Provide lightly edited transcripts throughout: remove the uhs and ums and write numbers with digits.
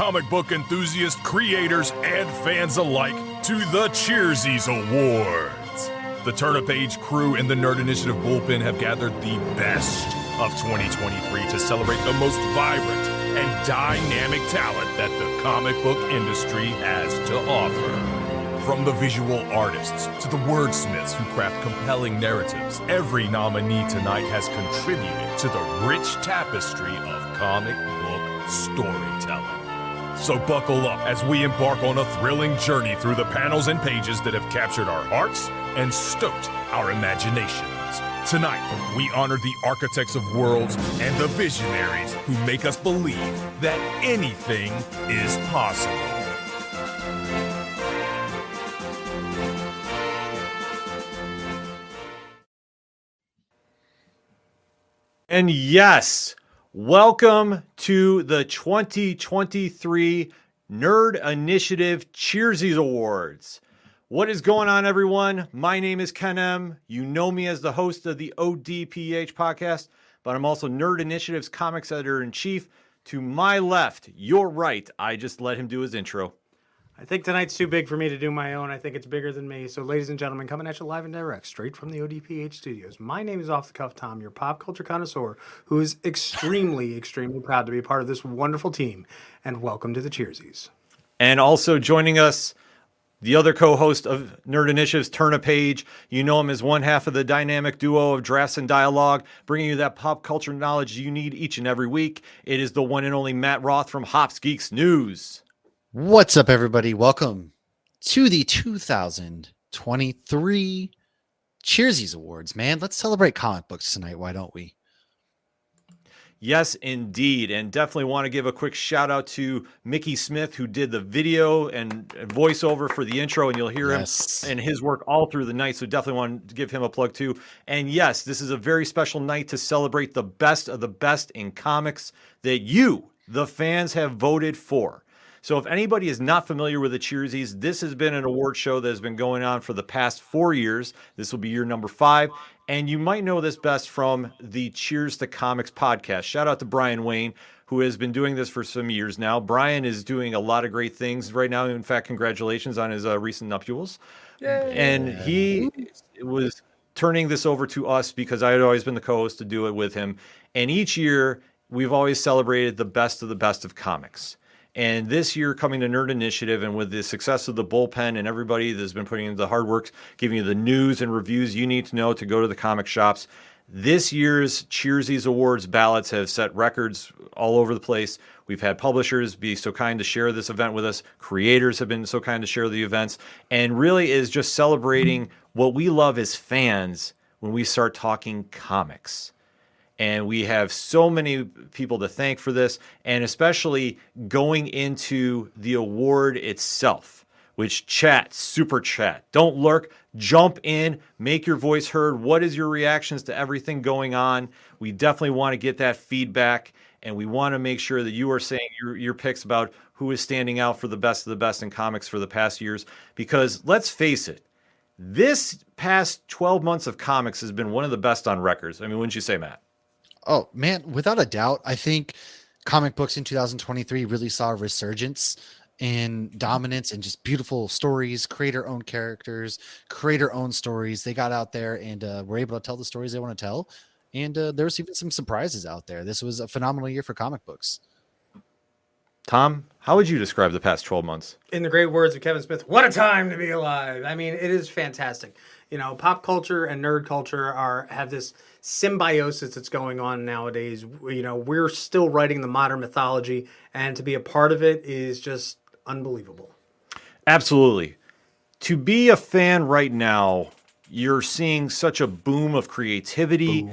comic book enthusiasts, creators, and fans alike to the Cheersies Awards. The Turn a Page crew and the Nerd Initiative Bullpen have gathered the best of 2023 to celebrate the most vibrant and dynamic talent that the comic book industry has to offer. From the visual artists to the wordsmiths who craft compelling narratives, every nominee tonight has contributed to the rich tapestry of comic book storytelling. So buckle up as we embark on a thrilling journey through the panels and pages that have captured our hearts and stoked our imaginations. Tonight, we honor the architects of worlds and the visionaries who make us believe that anything is possible. And yes, welcome to the 2023 Nerd Initiative Cheersies Awards. What is going on, everyone? My name is Ken M. You know me as the host of the ODPH podcast, but I'm also Nerd Initiative's comics editor-in-chief. To my left, your right, I just let him do his intro. I think tonight's too big for me to do my own. I think it's bigger than me. So, ladies and gentlemen, coming at you live and direct, straight from the ODPH studios. My name is Off the Cuff Tom, your pop culture connoisseur, who is extremely, extremely proud to be a part of this wonderful team. And welcome to the Cheersies. And also joining us, the other co-host of Nerd Initiative's Turn a Page. You know him as one half of the dynamic duo of Drafts and Dialogue, bringing you that pop culture knowledge you need each and every week. It is the one and only Matt Roth from Hops Geeks News. What's up, everybody? Welcome to the 2023 Cheersies Awards, man. Let's celebrate comic books tonight. Why don't we? Yes, indeed. And definitely want to give a quick shout out to Mickey Smith, who did the video and voiceover for the intro, and you'll hear him and his work all through the night. So definitely want to give him a plug too. And yes, this is a very special night to celebrate the best of the best in comics that you, the fans, have voted for. So if anybody is not familiar with the Cheersies, this has been an award show that has been going on for the past 4 years. This will be year number 5. And you might know this best from the Cheers to Comics podcast. Shout out to Brian Wayne, who has been doing this for some years now. Brian is doing a lot of great things right now. In fact, congratulations on his recent nuptials. Yay. And he was turning this over to us because I had always been the co-host to do it with him. And each year, we've always celebrated the best of comics. And this year, coming to Nerd Initiative, and with the success of the Bullpen and everybody that's been putting in the hard work, giving you the news and reviews you need to know to go to the comic shops, this year's Cheersies Awards ballots have set records all over the place. We've had publishers be so kind to share this event with us. Creators have been so kind to share the events. And really is just celebrating what we love as fans when we start talking comics. And we have so many people to thank for this, and especially going into the award itself, which super chat. Don't lurk, jump in, make your voice heard. What is your reactions to everything going on? We definitely want to get that feedback, and we want to make sure that you are saying your picks about who is standing out for the best of the best in comics for the past years. Because let's face it, this past 12 months of comics has been one of the best on records. I mean, wouldn't you say, Matt? Oh, man, without a doubt, I think comic books in 2023 really saw a resurgence in dominance and just beautiful stories, creator-owned characters, creator-owned stories. They got out there and were able to tell the stories they want to tell. And there was even some surprises out there. This was a phenomenal year for comic books. Tom, how would you describe the past 12 months? In the great words of Kevin Smith, what a time to be alive. I mean, it is fantastic. You know, pop culture and nerd culture have this symbiosis that's going on nowadays. You know, we're still writing the modern mythology, and to be a part of it is just unbelievable. Absolutely. To be a fan right now, you're seeing such a boom of creativity,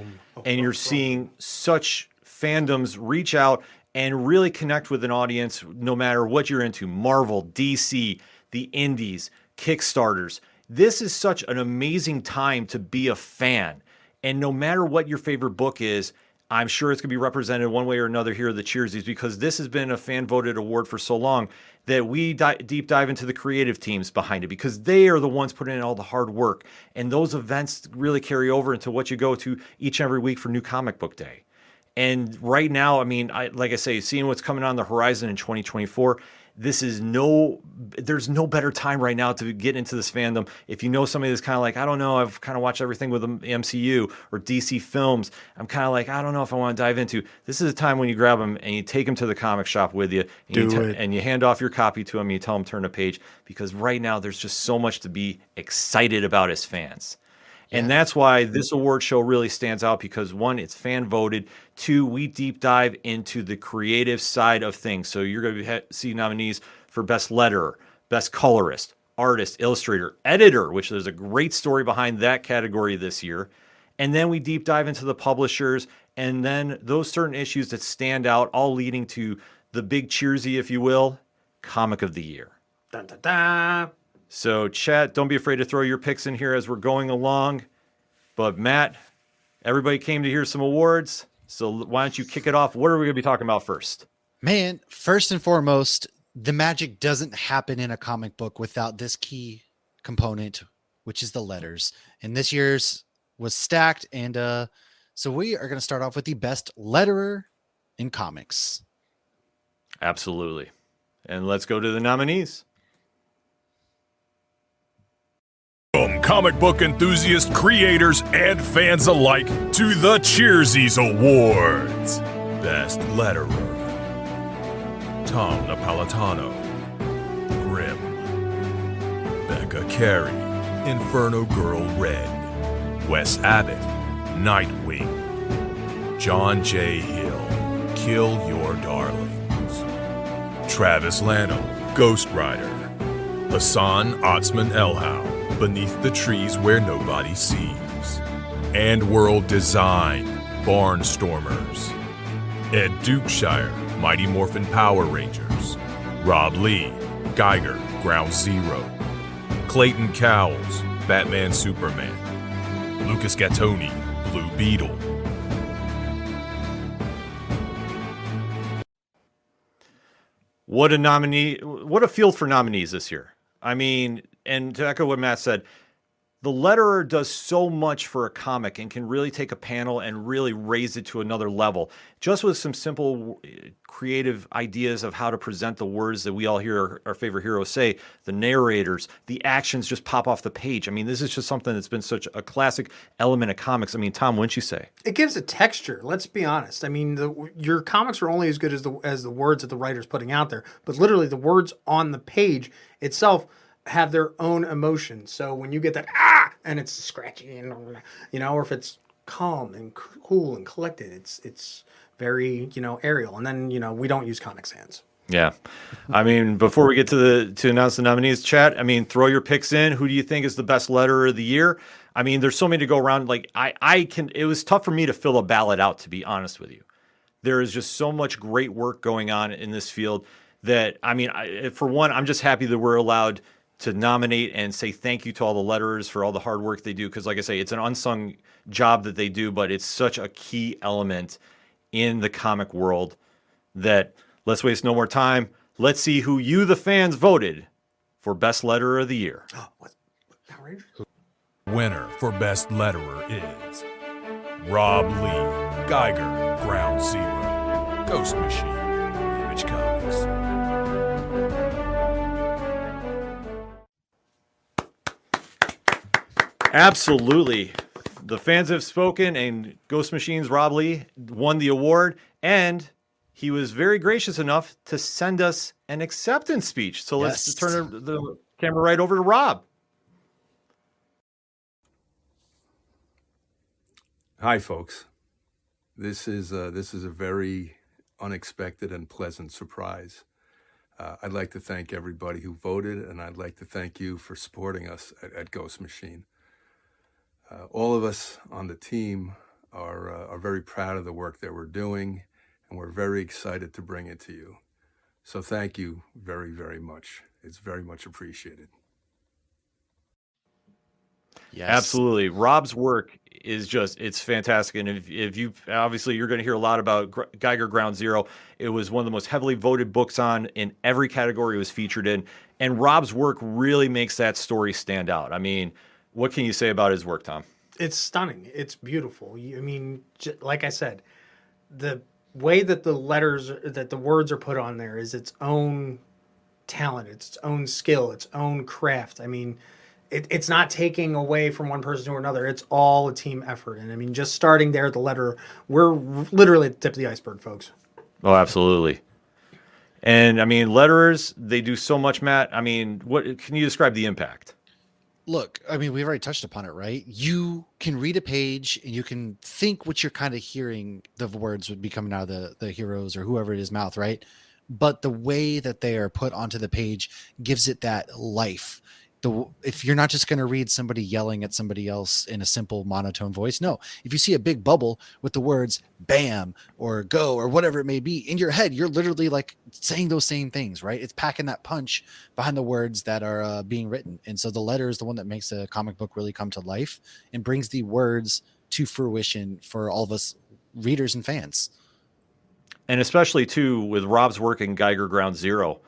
and you're seeing such fandoms reach out and really connect with an audience no matter what you're into. Marvel, DC, the indies, Kickstarters. This is such an amazing time to be a fan. And no matter what your favorite book is, I'm sure it's going to be represented one way or another here at the Cheersies, because this has been a fan-voted award for so long that we deep dive into the creative teams behind it, because they are the ones putting in all the hard work. And those events really carry over into what you go to each and every week for New Comic Book Day. And right now, I mean, like I say, seeing what's coming on the horizon in 2024, there's no better time right now to get into this fandom. If you know somebody that's kind of like, I don't know, I've kind of watched everything with the MCU or DC films, I'm kind of like, I don't know if I want to dive into. This is a time when you grab them and you take them to the comic shop with you, and you hand off your copy to them. And you tell them turn a page, because right now there's just so much to be excited about as fans. And that's why this award show really stands out, because one, it's fan voted. Two, we deep dive into the creative side of things. So you're going to see nominees for best letterer, best colorist, artist, illustrator, editor, which there's a great story behind that category this year. And then we deep dive into the publishers, and then those certain issues that stand out, all leading to the big Cheersy, if you will, comic of the year. Dun, dun, dun. So, chat, don't be afraid to throw your picks in here as we're going along. But, Matt, everybody came to hear some awards. So, why don't you kick it off? What are we going to be talking about first? Man, first and foremost, the magic doesn't happen in a comic book without this key component, which is the letters. And this year's was stacked. And so we are going to start off with the best letterer in comics. Absolutely. And let's go to the nominees. Comic book enthusiasts, creators, and fans alike to the Cheersies Awards. Best Letterer: Tom Napolitano, Grimm. Becca Carey, Inferno Girl Red. Wes Abbott, Nightwing. John J. Hill, Kill Your Darlings. Travis Lanham, Ghost Rider. Hassan Otsman Elhau, Beneath the Trees Where Nobody Sees. And World Design, Barnstormers. Ed Dukeshire, Mighty Morphin Power Rangers. Rob Lee, Geiger, Ground Zero. Clayton Cowles, Batman Superman. Lucas Gattoni, Blue Beetle. What a field for nominees this year. I mean, and to echo what Matt said, the letterer does so much for a comic and can really take a panel and really raise it to another level. Just with some simple creative ideas of how to present the words that we all hear our favorite heroes say, the narrators, the actions just pop off the page. I mean, this is just something that's been such a classic element of comics. I mean, Tom, wouldn't you say? It gives a texture. Let's be honest. I mean, your comics are only as good as the words that the writer's putting out there. But literally, the words on the page itself have their own emotion. So when you get that and it's scratchy and or if it's calm and cool and collected, it's very aerial. And then we don't use Comic Sans. Yeah, I mean, before we get to announce the nominees, chat, I mean, throw your picks in. Who do you think is the best letterer of the year? I mean, there's so many to go around. Like it was tough for me to fill a ballot out, to be honest with you. There is just so much great work going on in this field that, I mean, for one, I'm just happy that we're allowed to nominate and say thank you to all the letterers for all the hard work they do. Because like I say, it's an unsung job that they do, but it's such a key element in the comic world that let's waste no more time. Let's see who you, the fans, voted for Best Letterer of the Year. What? Outrageous. Winner for Best Letterer is Rob Lee, Geiger, Ground Zero. Ghost Machine, Image Comics. Absolutely. The fans have spoken, and Ghost Machine's Rob Lee won the award, and he was very gracious enough to send us an acceptance speech. So let's turn the camera right over to Rob. Hi, folks. This is a very unexpected and pleasant surprise. I'd like to thank everybody who voted, and I'd like to thank you for supporting us at Ghost Machine. All of us on the team are very proud of the work that we're doing, and we're very excited to bring it to you. So thank you very, very much. It's very much appreciated. Yes. Absolutely. Rob's work is it's fantastic. And if you obviously you're going to hear a lot about Geiger Ground Zero. It was one of the most heavily voted books in every category it was featured in. And Rob's work really makes that story stand out. I mean, what can you say about his work, Tom? It's stunning. It's beautiful. I mean, like I said, the way that the words are put on there is its own talent, its own skill, its own craft. I mean, it's not taking away from one person to another. It's all a team effort. And I mean, just starting there at the letter, we're literally at the tip of the iceberg, folks. Oh, absolutely. And I mean, letterers, they do so much, Matt. I mean, what can you describe the impact? Look, I mean, we've already touched upon it, right? You can read a page and you can think what you're kind of hearing the words would be coming out of the heroes or whoever it is mouth, right? But the way that they are put onto the page gives it that life. If you're not just going to read somebody yelling at somebody else in a simple monotone voice, no. If you see a big bubble with the words "bam" or "go" or whatever it may be in your head, you're literally like saying those same things, right? It's packing that punch behind the words that are being written, and so the letter is the one that makes a comic book really come to life and brings the words to fruition for all of us readers and fans. And especially too with Rob's work in Geiger Ground Zero.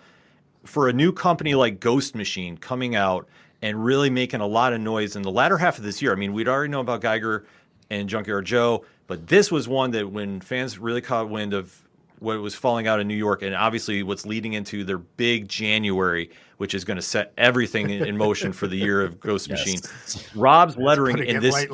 For a new company like Ghost Machine coming out and really making a lot of noise in the latter half of this year. I mean, we'd already know about Geiger and Junkyard Joe, but this was one that when fans really caught wind of what was falling out in New York, and obviously what's leading into their big January, which is going to set everything in motion for the year of Ghost Machine. Rob's lettering in this,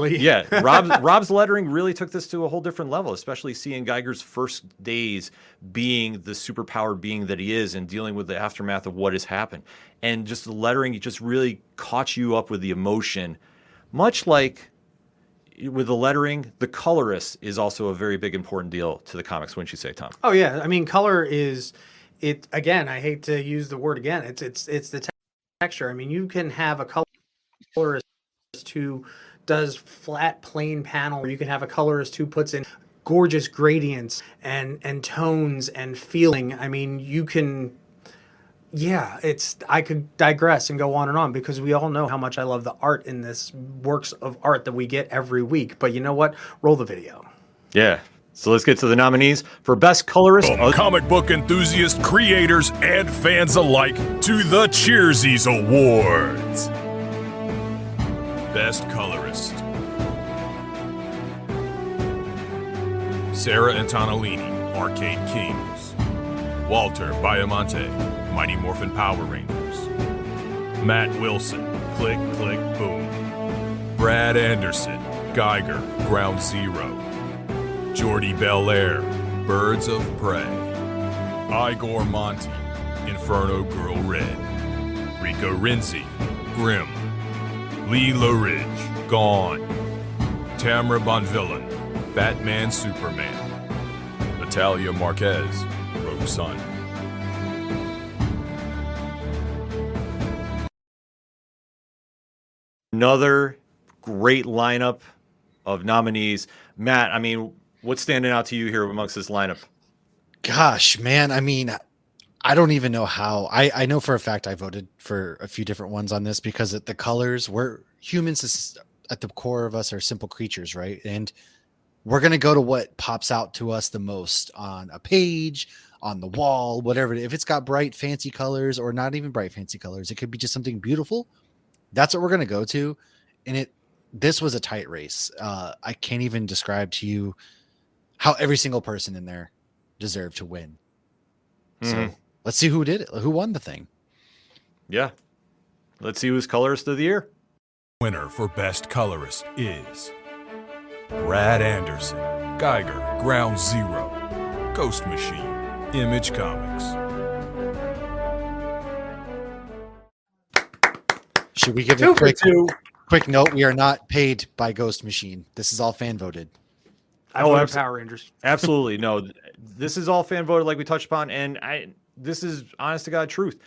Rob's lettering really took this to a whole different level, especially seeing Geiger's first days being the superpowered being that he is and dealing with the aftermath of what has happened. And just the lettering just really caught you up with the emotion, much like with the lettering, the colorist is also a very big important deal to the comics, wouldn't you say, Tom? Oh yeah, I mean, color is it again. I hate to use the word again. It's the texture. I mean, you can have a colorist who does flat, plain panel, or you can have a colorist who puts in gorgeous gradients and tones and feeling. I mean, you can. Yeah, I could digress and go on and on because we all know how much I love the art in this works of art that we get every week. But you know what? Roll the video. Yeah. So let's get to the nominees for Best Colorist. Comic book enthusiasts, creators, and fans alike to the Cheersies Awards. Best Colorist: Sarah Antonellini, Arcade Kings. Walter Baiamonte, Mighty Morphin Power Rangers. Matt Wilson, Click, Click, Boom. Brad Anderson, Geiger, Ground Zero. Jordy Belair, Birds of Prey. Igor Monti, Inferno Girl Red. Rico Renzi, Grimm. Lee LaRidge, Gone. Tamara Bonvillain, Batman Superman. Natalia Marquez, Rogue Sun. Another great lineup of nominees. Matt, I mean, what's standing out to you here amongst this lineup? Gosh, man. I mean, I don't even know how. I know for a fact I voted for a few different ones on this because the colors, we're humans at the core of us are simple creatures, right? And we're going to go to what pops out to us the most on a page, on the wall, whatever. If it's got bright, fancy colors or not even bright, fancy colors, it could be just something beautiful. That's what we're going to go to. And this was a tight race. I can't even describe to you how every single person in there deserved to win. So let's see who did it. Who won the thing? Yeah. Let's see who's colorist of the year. Winner for Best Colorist is Brad Anderson, Geiger, Ground Zero. Ghost Machine, Image Comics. Should we give a quick note? We are not paid by Ghost Machine. This is all fan voted. Power Rangers. Absolutely. No, this is all fan voted like we touched upon. And this is honest to God truth.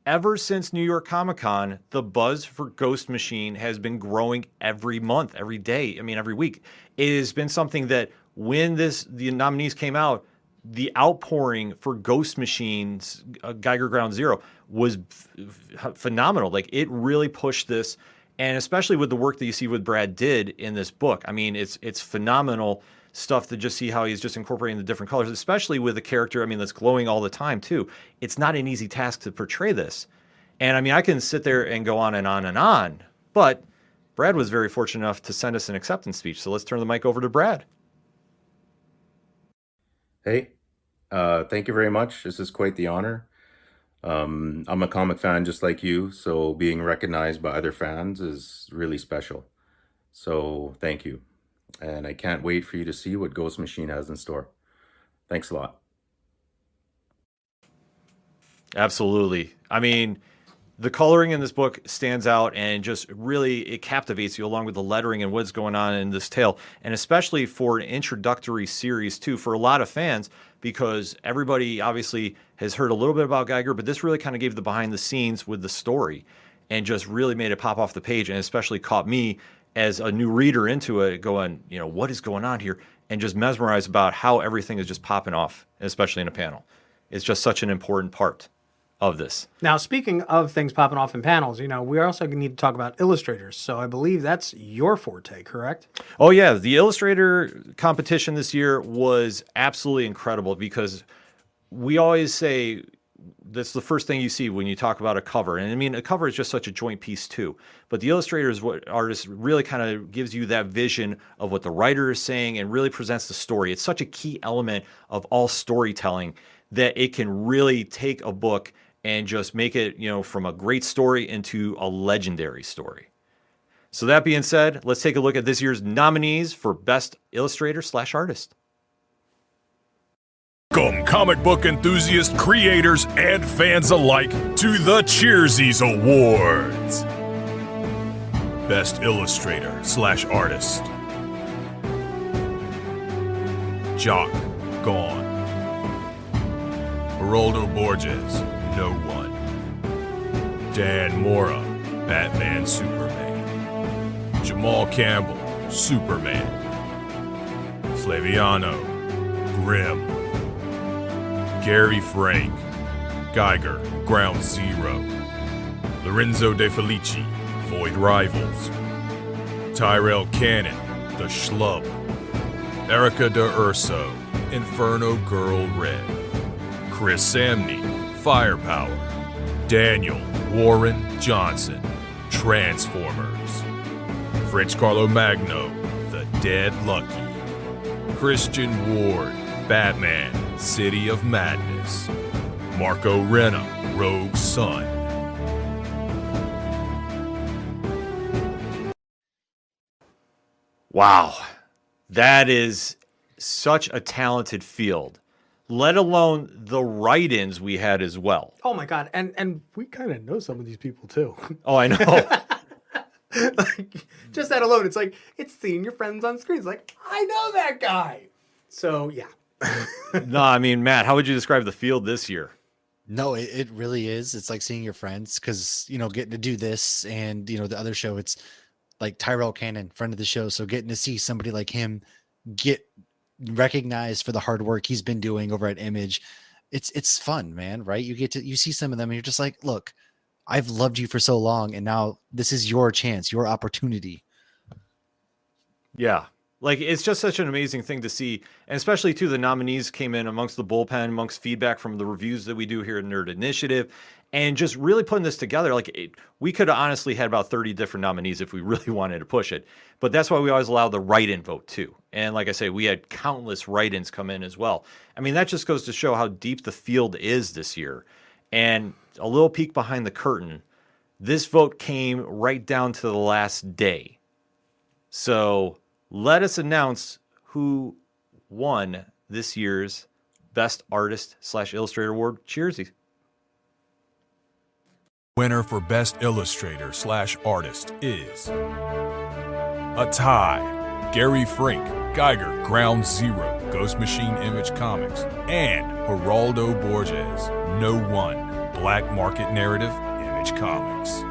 Ever since New York Comic Con, the buzz for Ghost Machine has been growing every month, every day. I mean, every week. It has been something that when the nominees came out, the outpouring for Ghost Machine's Geiger Ground Zero was phenomenal. Like, it really pushed this, and especially with the work that you see what Brad did in this book. I mean, it's phenomenal stuff to just see how he's just incorporating the different colors, especially with a character, I mean, that's glowing all the time too. It's not an easy task to portray this. And I mean, I can sit there and go on and on and on, but Brad was very fortunate enough to send us an acceptance speech. So let's turn the mic over to Brad. Hey, thank you very much. This is quite the honor. I'm a comic fan just like you, so being recognized by other fans is really special. So thank you. And I can't wait for you to see what Ghost Machine has in store. Thanks a lot. Absolutely. I mean, the coloring in this book stands out and just really it captivates you along with the lettering and what's going on in this tale, and especially for an introductory series too for a lot of fans, because everybody obviously has heard a little bit about Geiger, but this really kind of gave the behind the scenes with the story and just really made it pop off the page, and especially caught me as a new reader into it going, what is going on here, and just mesmerized about how everything is just popping off, especially in a panel. It's just such an important part of this. Now, speaking of things popping off in panels, we also need to talk about illustrators. So I believe that's your forte, correct? Oh yeah, the illustrator competition this year was absolutely incredible, because we always say that's the first thing you see when you talk about a cover. And I mean, a cover is just such a joint piece too. But the illustrator is what artist really kind of gives you that vision of what the writer is saying and really presents the story. It's such a key element of all storytelling that it can really take a book and just make it, from a great story into a legendary story. So that being said, let's take a look at this year's nominees for Best Illustrator/Artist. Welcome, comic book enthusiasts, creators, and fans alike, to the Cheersies Awards. Best Illustrator/Artist. Jock, gone. Geraldo Borges, no one. Dan Mora, Batman Superman. Jamal Campbell, Superman. Flaviano, Grimm. Gary Frank, Geiger, Ground Zero. Lorenzo De Felici, Void Rivals. Tyrell Cannon, The Schlub. Erica De Urso, Inferno Girl Red. Chris Samney, Firepower. Daniel Warren Johnson, Transformers. French Carlo Magno, The Dead Lucky. Christian Ward, Batman, City of Madness. Marco Renna, Rogue Sun. Wow, that is such a talented field, let alone the write-ins we had as well. Oh my God. And we kind of know some of these people too. Oh, I know. Like, just that alone, it's like, it's seeing your friends on screen. It's like, I know that guy. So yeah. No, I mean, Matt, how would you describe the field this year? No, it really is. It's like seeing your friends, because, getting to do this and, the other show, it's like Tyrell Cannon, friend of the show. So getting to see somebody like him get recognized for the hard work he's been doing over at Image, it's fun, man, right? You see some of them and you're just like, look, I've loved you for so long, and now this is your chance, your opportunity. Yeah. Like, it's just such an amazing thing to see. And especially, too, the nominees came in amongst the bullpen, amongst feedback from the reviews that we do here at Nerd Initiative, and just really putting this together. Like, we could have honestly had about 30 different nominees if we really wanted to push it. But that's why we always allow the write-in vote, too. And like I say, we had countless write-ins come in as well. I mean, that just goes to show how deep the field is this year. And a little peek behind the curtain, this vote came right down to the last day. So let us announce who won this year's Best Artist/Illustrator Award. Cheersies. Winner for Best Illustrator/Artist is a tie. Gary Frank, Geiger, Ground Zero, Ghost Machine Image Comics, and Geraldo Borges, No One, Black Market Narrative, Image Comics.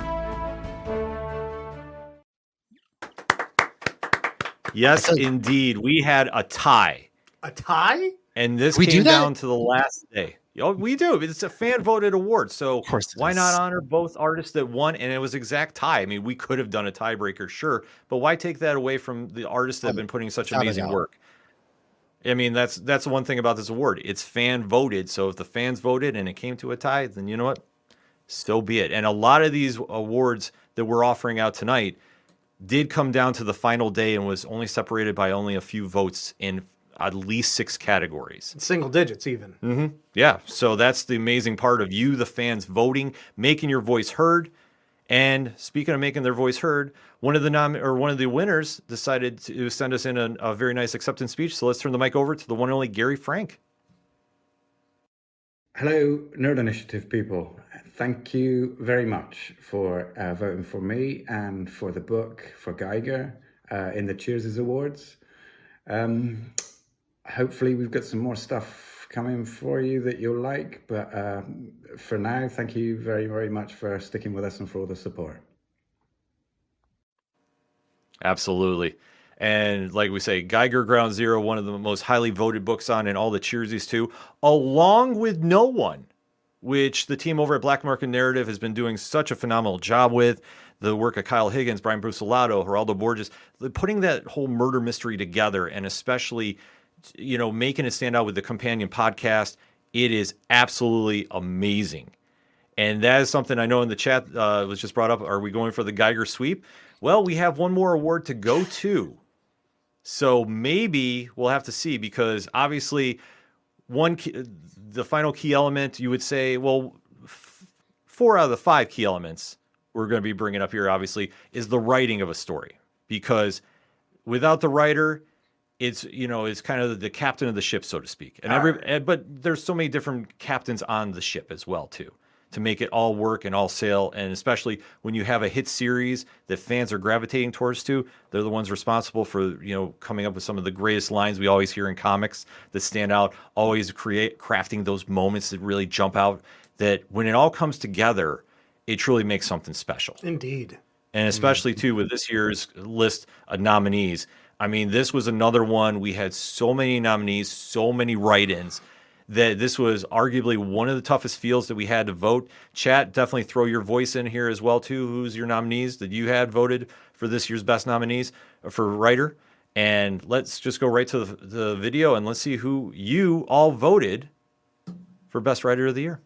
Yes, indeed. We had a tie. A tie? And this We came do that? down to the last day. Oh, we do. It's a fan-voted award. So Of course it why is. not honor both artists that won? And it was exact tie. I mean, we could have done a tiebreaker, sure. But why take that away from the artists that have been putting such Without a amazing doubt. work? I mean, that's the one thing about this award. It's fan-voted. So if the fans voted and it came to a tie, then you know what? So be it. And a lot of these awards that we're offering out tonight did come down to the final day and was only separated by only a few votes in at least 6 categories. Single digits even. Yeah, so that's the amazing part of you, the fans, voting, making your voice heard. And speaking of making their voice heard, one of the winners decided to send us in a very nice acceptance speech. So let's turn the mic over to the one and only Gary Frank. Hello, Nerd Initiative people. Thank you very much for voting for me and for the book for Geiger in the Cheersies Awards. Hopefully we've got some more stuff coming for you that you'll like, but for now, thank you very, very much for sticking with us and for all the support. Absolutely. And like we say, Geiger Ground Zero, one of the most highly voted books on, and all the Cheersies too, along with No One, which the team over at Black Market Narrative has been doing such a phenomenal job with. The work of Kyle Higgins, Brian Brusolato, Geraldo Borges, putting that whole murder mystery together, and especially, making it stand out with the companion podcast. It is absolutely amazing. And that is something I know in the chat was just brought up. Are we going for the Geiger sweep? Well, we have one more award to go to. So maybe we'll have to see, because obviously the final key element, you would say, well, 4 out of the 5 key elements we're going to be bringing up here, obviously, is the writing of a story. Because without the writer, it's kind of the captain of the ship, so to speak. But there's so many different captains on the ship as well, too, to make it all work and all sail. And especially when you have a hit series that fans are gravitating towards too, they're the ones responsible for, coming up with some of the greatest lines we always hear in comics that stand out, always crafting those moments that really jump out, that when it all comes together, it truly makes something special. Indeed. And especially too with this year's list of nominees. I mean, this was another one. We had so many nominees, so many write-ins, that this was arguably one of the toughest fields that we had to vote. Chat, definitely throw your voice in here as well too. Who's your nominees that you had voted for this year's best nominees for writer? And let's just go right to the video and let's see who you all voted for best writer of the year.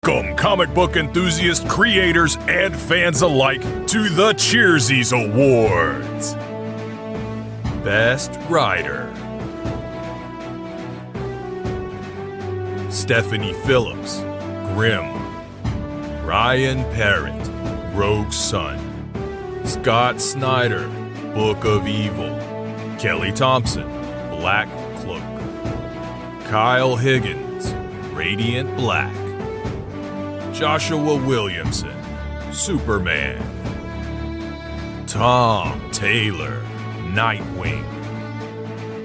Welcome, comic book enthusiasts, creators, and fans alike, to the Cheersies Awards. Best Writer: Stephanie Phillips, Grimm. Ryan Parrott, Rogue Sun. Scott Snyder, Book of Evil. Kelly Thompson, Black Cloak. Kyle Higgins, Radiant Black. Joshua Williamson, Superman. Tom Taylor, Nightwing.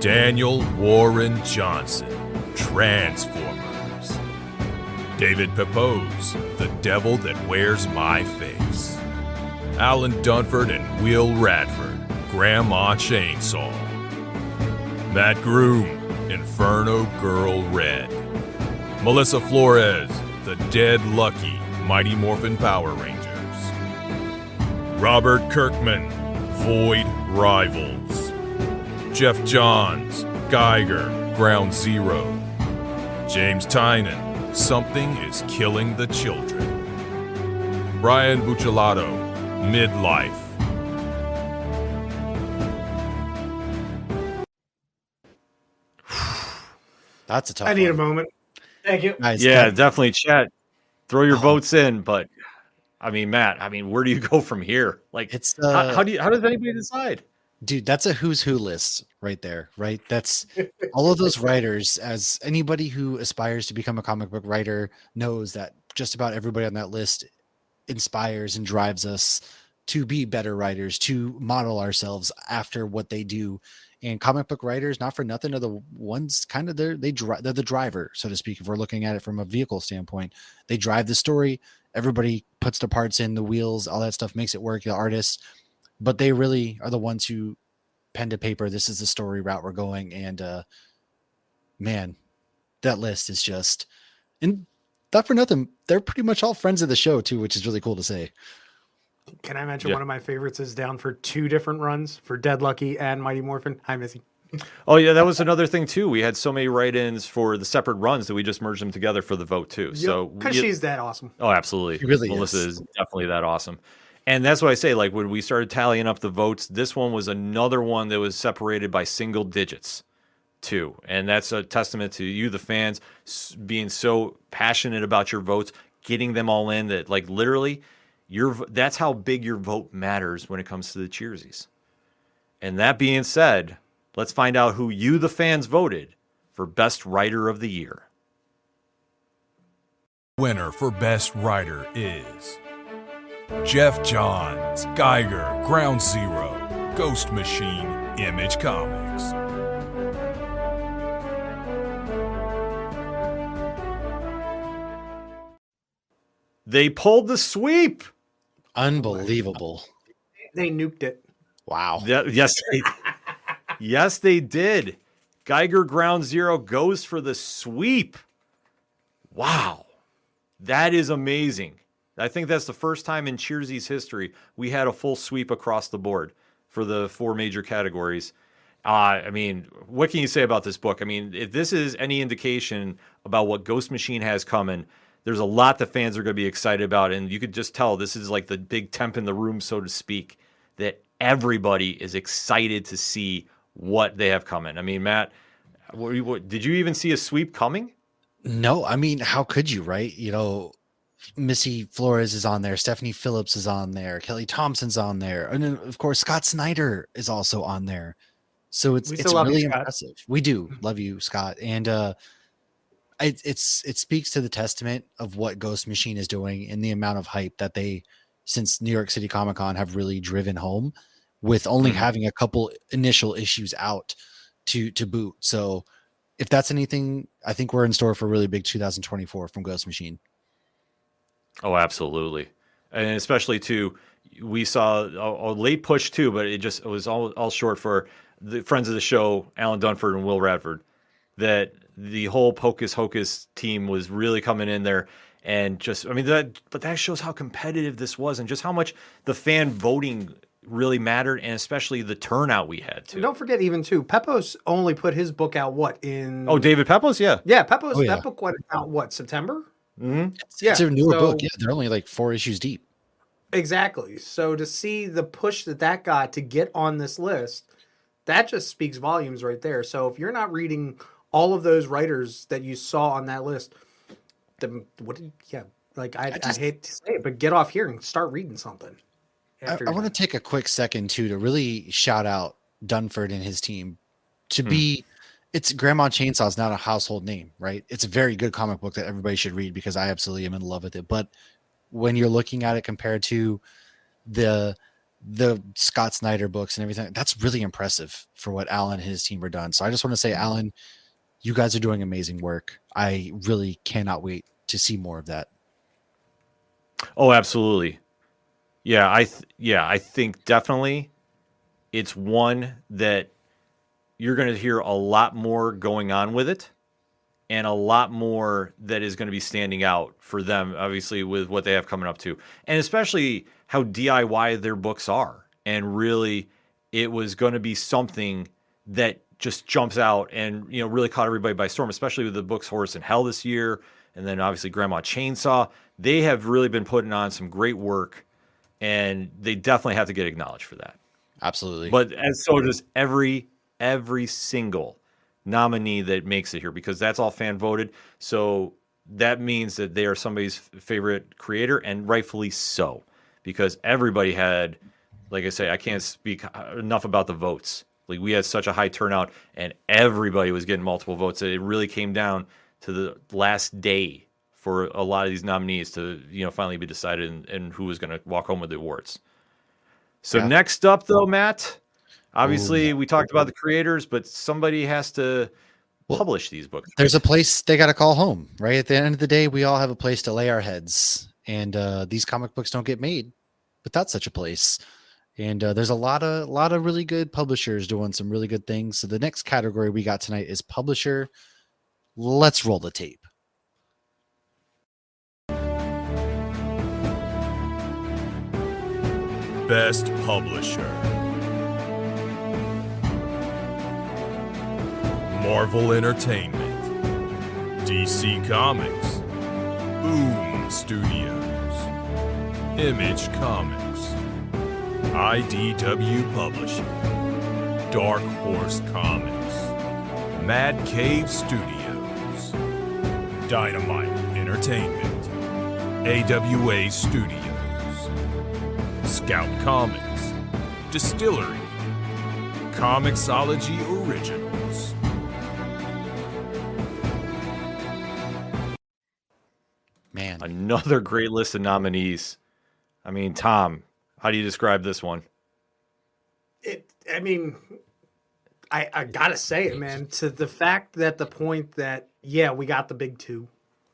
Daniel Warren Johnson, Transformers. David Pepose, The Devil That Wears My Face. Alan Dunford and Will Radford, Grandma Chainsaw. Matt Groom, Inferno Girl Red. Melissa Flores, The Dead Lucky, Mighty Morphin Power Rangers. Robert Kirkman, Void Rivals. Jeff Johns, Geiger, Ground Zero. James Tynan, Something is Killing the Children. Brian Buccellato, Midlife. That's a tough I need a one. moment. Thank you. Guys, Yeah, that- definitely chat. Throw your votes in, but I mean, Matt, where do you go from here? Like, it's how does anybody decide? dude, that's a who's who list right there, right? That's all of those writers. As anybody who aspires to become a comic book writer knows, that just about everybody on that list inspires and drives us to be better writers, to model ourselves after what they do. And comic book writers, not for nothing, are the ones kind of they're the driver, so to speak. If we're looking at it from a vehicle standpoint, they drive the story. Everybody puts their parts in, the wheels, all that stuff makes it work. The artists, but they really are the ones who pen to paper. This is the story route we're going. And man, that list is just, and not for nothing, they're pretty much all friends of the show too, which is really cool to say. Can I mention one of my favorites is down for 2 different runs for Dead Lucky and Mighty Morphin? Hi, Missy. Oh yeah, that was another thing too. We had so many write-ins for the separate runs that we just merged them together for the vote too. So because she's that awesome. oh, absolutely. She really Melissa is definitely that awesome. And that's what I say, like when we started tallying up the votes, this one was another one that was separated by single digits too. And that's a testament to you, the fans, being so passionate about your votes, getting them all in, that like literally that's how big your vote matters when it comes to the Cheersies. And that being said, let's find out who you, the fans, voted for Best Writer of the Year. Winner for Best Writer is Jeff Johns, Geiger, Ground Zero, Ghost Machine, Image Comics. They pulled the sweep. Unbelievable. They nuked it. Wow. Yes, they did. Geiger Ground Zero goes for the sweep. Wow. That is amazing. I think that's the first time in Cheersies history we had a full sweep across the board for the 4 major categories. I mean, what can you say about this book? I mean, if this is any indication about what Ghost Machine has coming, there's a lot that fans are going to be excited about. And you could just tell this is like the big temp in the room, so to speak, that everybody is excited to see what they have coming. I mean, Matt, did you even see a sweep coming? No, I mean, how could you, right? You know, Missy Flores is on there, Stephanie Phillips is on there, Kelly Thompson's on there, and then of course Scott Snyder is also on there. So it's really impressive. We do love you, Scott, and it speaks to the testament of what Ghost Machine is doing and the amount of hype that they, since New York City Comic Con, have really driven home, with only having a couple initial issues out to boot. So if that's anything, I think we're in store for a really big 2024 from Ghost Machine. Oh, absolutely. And especially too, we saw a late push too, but it was all short for the friends of the show, Alan Dunford and Will Radford, that the whole Pocus Hocus team was really coming in there. And just, I mean, that shows how competitive this was and just how much the fan voting really mattered, and especially the turnout we had too. And don't forget, even too, Pepos only put his book out David Pepos, yeah, Pepos. Oh, yeah. That book went out September. Mm-hmm. It's a newer book. Yeah, they're only like 4 issues deep. Exactly. So to see the push that got to get on this list, that just speaks volumes right there. So if you're not reading all of those writers that you saw on that list, then I hate to say it, but get off here and start reading something. I want to take a quick second too to really shout out Dunford and his team. It's Grandma Chainsaw is not a household name, right? It's a very good comic book that everybody should read because I absolutely am in love with it. But when you're looking at it compared to the Scott Snyder books and everything, that's really impressive for what Alan and his team are done. So I just want to say, Alan, you guys are doing amazing work. I really cannot wait to see more of that. Oh, absolutely. Yeah, I think definitely it's one that you're going to hear a lot more going on with it, and a lot more that is going to be standing out for them, obviously, with what they have coming up too. And especially how DIY their books are. And really, it was going to be something that just jumps out and, really caught everybody by storm, especially with the books Horse and Hell this year. And then obviously Grandma Chainsaw. They have really been putting on some great work, and they definitely have to get acknowledged for that. Absolutely. But as so does every single nominee that makes it here, because that's all fan voted. So that means that they are somebody's favorite creator, and rightfully so, because everybody had, like I say, I can't speak enough about the votes. Like, we had such a high turnout, and everybody was getting multiple votes, that it really came down to the last day for a lot of these nominees to, finally be decided and who was going to walk home with the awards. So Next up, though, Matt, obviously we talked about the creators, but somebody has to publish these books. There's a place they got to call home, right? At the end of the day, we all have a place to lay our heads, and these comic books don't get made without such a place. And there's a lot of really good publishers doing some really good things. So the next category we got tonight is publisher. Let's roll the tape. Best Publisher. Marvel Entertainment, DC Comics, Boom Studios, Image Comics, IDW Publishing, Dark Horse Comics, Mad Cave Studios, Dynamite Entertainment, AWA Studios, Scout Comics, Distillery, Comixology Originals. Man, Another great list of nominees. I mean, Tom, how do you describe this one? I gotta say it, man. To the fact that the point that, yeah, we got the big two.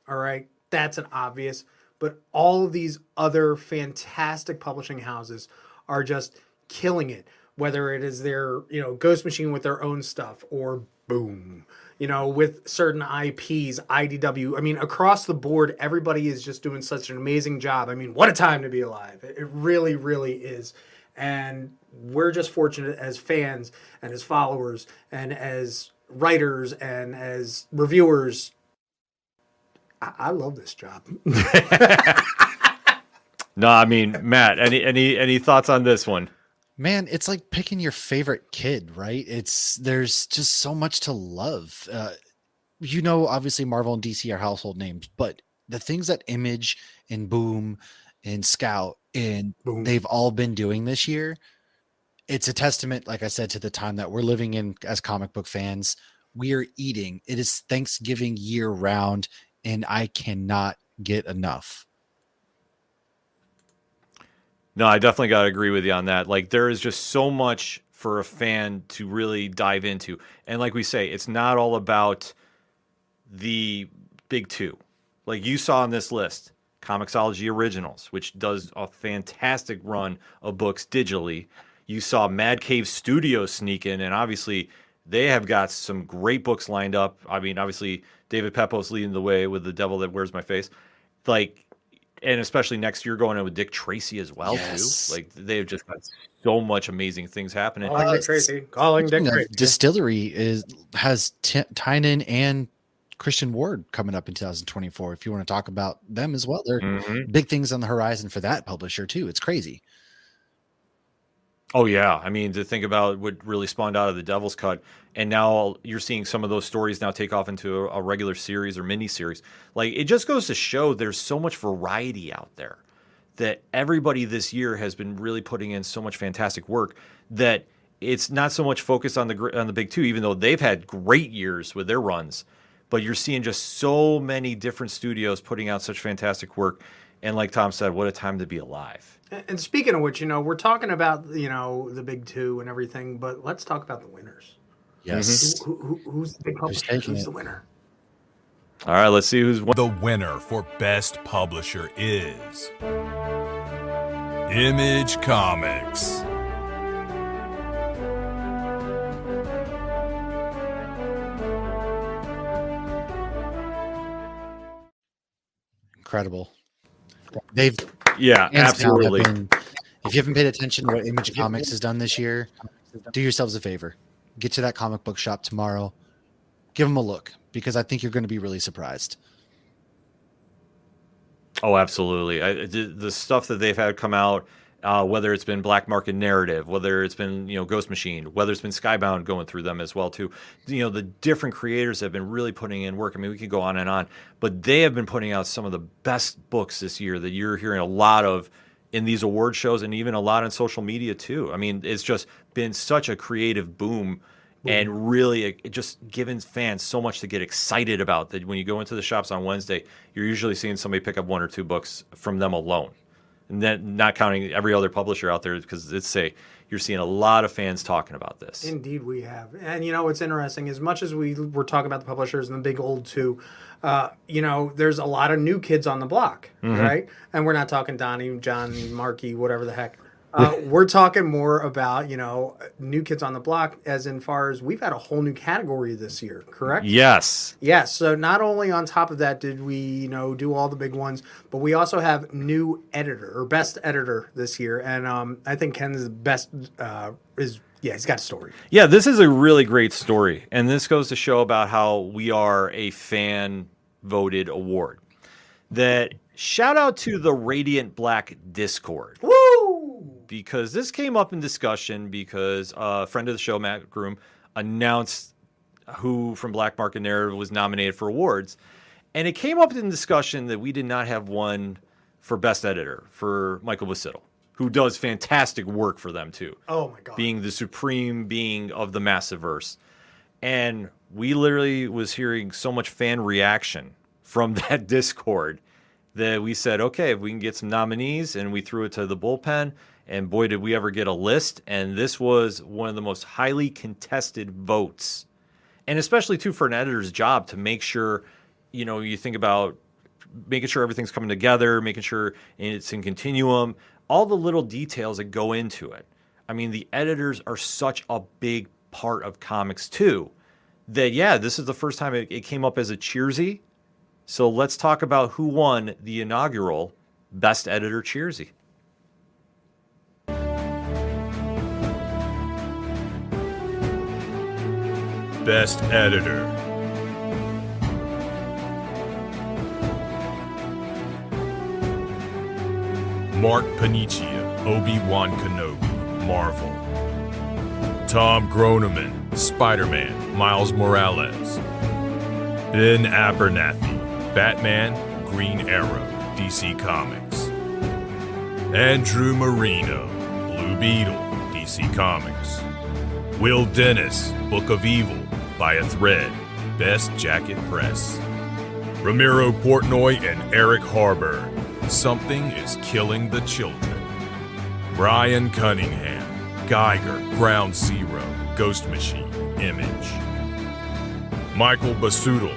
All right. That's an obvious. But all of these other fantastic publishing houses are just killing it. Whether it is their, Ghost Machine with their own stuff, or Boom, with certain IPs, IDW. I mean, across the board, everybody is just doing such an amazing job. I mean, what a time to be alive. It really, really is. And we're just fortunate as fans and as followers and as writers and as reviewers. I love this job. No, I mean, Matt, any thoughts on this one? Man, it's like picking your favorite kid, right? There's just so much to love. Obviously Marvel and DC are household names, but the things that Image and Boom and Scout and Boom. they've all been doing this year, it's a testament, like I said, to the time that we're living in as comic book fans. We are eating. It is Thanksgiving year round, and I cannot get enough. No, I definitely got to agree with you on that. Like, there is just so much for a fan to really dive into. And like we say, it's not all about the big two. Like you saw on this list, Comixology Originals, which does a fantastic run of books digitally. You saw Mad Cave Studios sneak in, and obviously they have got some great books lined up. I mean, obviously David Pepos leading the way with The Devil That Wears My Face. And especially next year going in with Dick Tracy as well, Yes. too. Like, they've just got so much amazing things happening. Calling Dick Tracy. Calling Dick Tracy. Distillery has Tynan and Christian Ward coming up in 2024. If you want to talk about them as well, there are big things on the horizon for that publisher too. It's crazy. Oh, yeah. I mean, to think about what really spawned out of the Devil's Cut, and now you're seeing some of those stories now take off into a regular series or mini series. Like, it just goes to show there's so much variety out there that everybody this year has been really putting in so much fantastic work that it's not so much focused on the big two, even though they've had great years with their runs. But you're seeing just so many different studios putting out such fantastic work. And like Tom said, what a time to be alive. And speaking of which, we're talking about, the big two and everything, but let's talk about the winners. Yes. Who's the big publisher? Who's the winner? All right, let's see who's won. The winner for Best Publisher is Image Comics. Incredible. They've Yeah, hands down absolutely. if you haven't paid attention to what Image Comics has done this year, do yourselves a favor. Get to that comic book shop tomorrow. Give them a look, because I think you're going to be really surprised. Oh, absolutely. The stuff that they've had come out, whether it's been Black Market Narrative, whether it's been, Ghost Machine, whether it's been Skybound going through them as well, too. The different creators have been really putting in work. I mean, we could go on and on, but they have been putting out some of the best books this year that you're hearing a lot of in these award shows and even a lot on social media, too. I mean, it's just been such a creative boom. And really, it just giving fans so much to get excited about that when you go into the shops on Wednesday, you're usually seeing somebody pick up one or two books from them alone. And then not counting every other publisher out there, because you're seeing a lot of fans talking about this. Indeed, we have. And what's interesting, as much as we're talking about the publishers and the big old two, there's a lot of new kids on the block, right? And we're not talking Donnie, John, Markey, whatever the heck. We're talking more about, new kids on the block, as in far as we've had a whole new category this year, correct? Yes. Yes. So not only on top of that did we, do all the big ones, but we also have new editor or best editor this year. And I think Ken's best he's got a story. Yeah, this is a really great story. And this goes to show about how we are a fan voted award. That shout out to the Radiant Black Discord. Woo! Because this came up in discussion because a friend of the show, Matt Groom, announced who from Black Market Narrative was nominated for awards. And it came up in discussion that we did not have one for Best Editor for Michael Basittle, who does fantastic work for them too. Oh my God. Being the supreme being of the Massiverse. And we literally was hearing so much fan reaction from that Discord that we said, okay, if we can get some nominees, and we threw it to the bullpen, and boy, did we ever get a list. And this was one of the most highly contested votes. And especially too for an editor's job to make sure, you think about making sure everything's coming together, making sure it's in continuum, all the little details that go into it. I mean, the editors are such a big part of comics too, that this is the first time it came up as a Cheersy. So let's talk about who won the inaugural Best Editor Cheersy. Best Editor. Mark Paniccia, Obi-Wan Kenobi, Marvel. Tom Groneman, Spider-Man, Miles Morales. Ben Abernathy, Batman, Green Arrow, DC Comics. Andrew Marino, Blue Beetle, DC Comics. Will Dennis, Book of Evil, By a Thread, Best Jacket Press. Ramiro Portnoy and Eric Harburn, Something is Killing the Children. Brian Cunningham, Geiger, Ground Zero, Ghost Machine, Image. Michael Basuttil,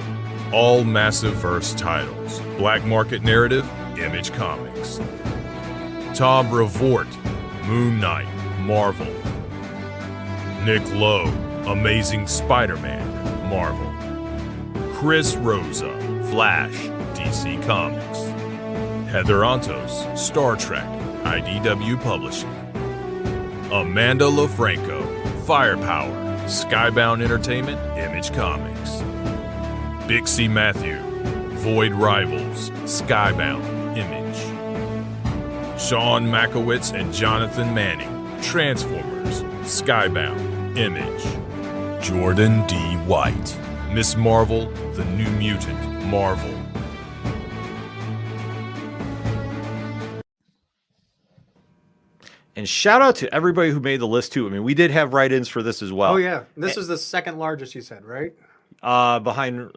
all Massiverse titles, Black Market Narrative, Image Comics. Tom Brevoort, Moon Knight, Marvel. Nick Lowe, Amazing Spider-Man, Marvel. Chris Rosa, Flash, DC Comics. Heather Antos, Star Trek, IDW Publishing. Amanda LaFranco, Firepower, Skybound Entertainment, Image Comics. Bixie Matthew, Void Rivals, Skybound, Image. Sean Makowitz and Jonathan Manning, Transformers, Skybound, Image. Jordan D. White, Miss Marvel, The New Mutant, Marvel. And shout out to everybody who made the list too. I mean, we did have write-ins for this as well. Oh yeah, this was the second largest, you said, right? Behind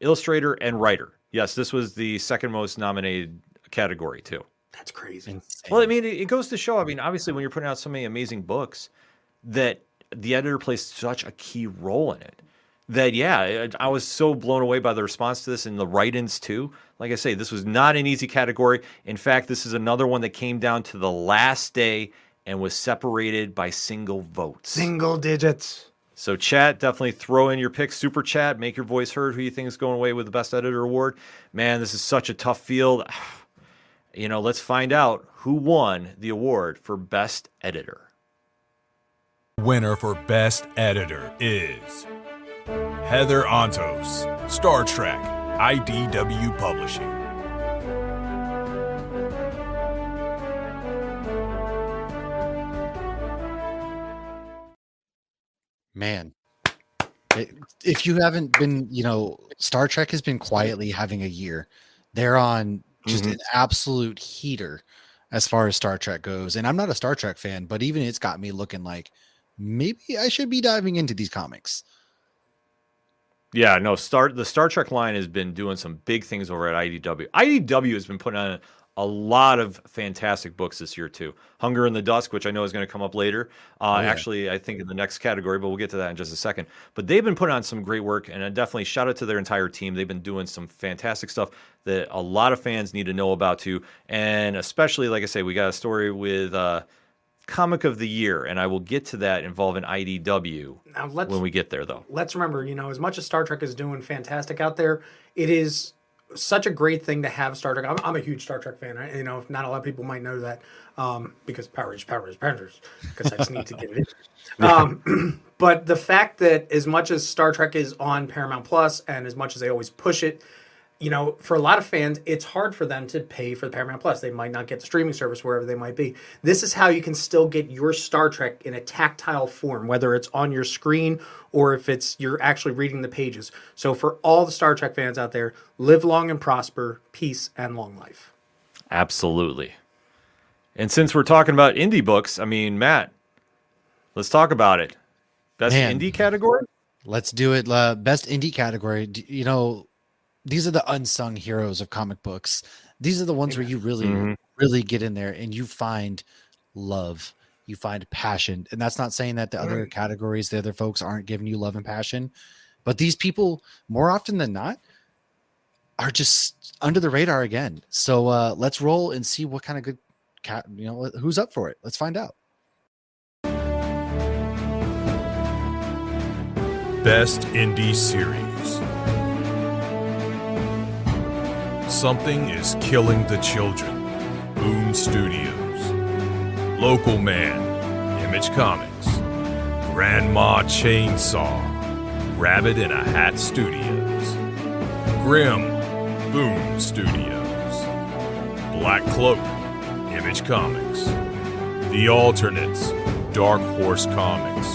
illustrator and writer. Yes, this was the second most nominated category too. That's crazy. Insane. Well, I mean, it goes to show. I mean, obviously, when you're putting out so many amazing books, that the editor plays such a key role in it. That I was so blown away by the response to this and the write-ins too. Like I say, this was not an easy category. In fact, this is another one that came down to the last day and was separated by single votes. Single digits. So chat, definitely throw in your picks, super chat, make your voice heard. Who you think is going away with the Best Editor Award? Man, this is such a tough field. Let's find out who won the award for Best Editor. Winner for Best Editor is Heather Antos, Star Trek, IDW Publishing. Man, if you haven't been, Star Trek has been quietly having a year. They're on just an absolute heater as far as Star Trek goes. And I'm not a Star Trek fan, but even it's got me looking like maybe I should be diving into these comics. Yeah, no, the Star Trek line has been doing some big things over at IDW. IDW has been putting on a lot of fantastic books this year too. Hunger in the Dusk, which I know is going to come up later. Actually, I think in the next category, but we'll get to that in just a second. But they've been putting on some great work, and I definitely shout out to their entire team. They've been doing some fantastic stuff that a lot of fans need to know about too. And especially, like I say, we got a story with Comic of the Year, and I will get to that involving IDW when we get there, though. Let's remember, as much as Star Trek is doing fantastic out there, it is such a great thing to have Star Trek. I'm a huge Star Trek fan. Not a lot of people might know that because power is powers, because I just need to get it in. But the fact that as much as Star Trek is on Paramount Plus and as much as they always push it, you know, for a lot of fans, it's hard for them to pay for the Paramount Plus. They might not get the streaming service wherever they might be. This is how you can still get your Star Trek in a tactile form, whether it's on your screen or if it's you're actually reading the pages. So for all the Star Trek fans out there, live long and prosper, peace and long life. Absolutely. And since we're talking about indie books, I mean, Matt, let's talk about it. Best Man. indie category? Let's do it. Best indie category. You know, these are the unsung heroes of comic books. These are the ones where you really get in there and you find love, you find passion. And that's not saying that the other categories, the other folks aren't giving you love and passion, but these people, more often than not, are just under the radar again. So let's roll and see what kind of good who's up for it. Let's find out. Best Indie Series. Something is Killing the Children. Boom Studios. Local Man. Image Comics. Grandma Chainsaw. Rabbit in a Hat Studios. Grimm. Boom Studios. Black Cloak. Image Comics. The Alternates. Dark Horse Comics.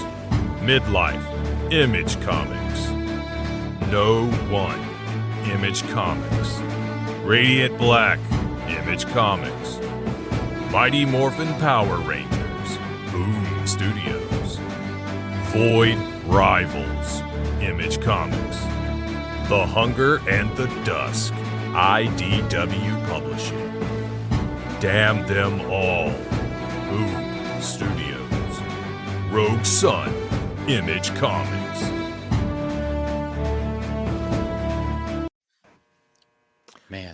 Midlife. Image Comics. No One. Image Comics. Radiant Black. Image Comics. Mighty Morphin Power Rangers. Boom Studios. Void Rivals. Image Comics. The Hunger and the Dusk. IDW Publishing. Damn Them All. Boom Studios. Rogue Sun. Image Comics.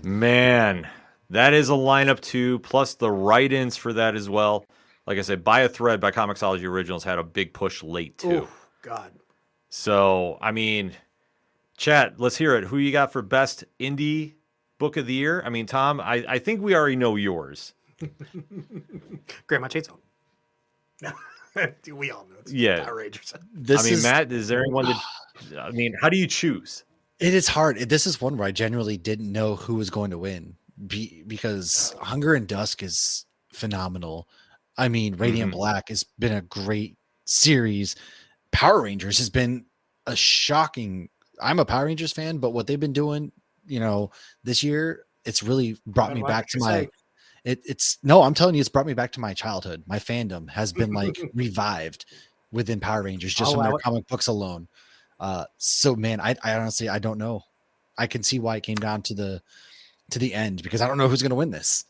Man, that is a lineup too, plus the write-ins for that as well. Like I said, Buy a Thread by Comixology Originals had a big push late too. Oh, God. So, I mean, chat, let's hear it. Who you got for best indie book of the year? I mean, Tom, I think we already know yours. Grandma Chainsaw. We all know it's Power Rangers. Matt, is there anyone that, I mean, how do you choose? It is hard. This is one where I genuinely didn't know who was going to win because Hunger and Dusk is phenomenal. I mean, Radiant Black has been a great series. Power Rangers has been a shocking. I'm a Power Rangers fan, but what they've been doing, this year, it's really brought me back to my. I'm telling you, it's brought me back to my childhood. My fandom has been like revived within Power Rangers just from their comic books alone. So man, I honestly, I don't know. I can see why it came down to the end because I don't know who's going to win this.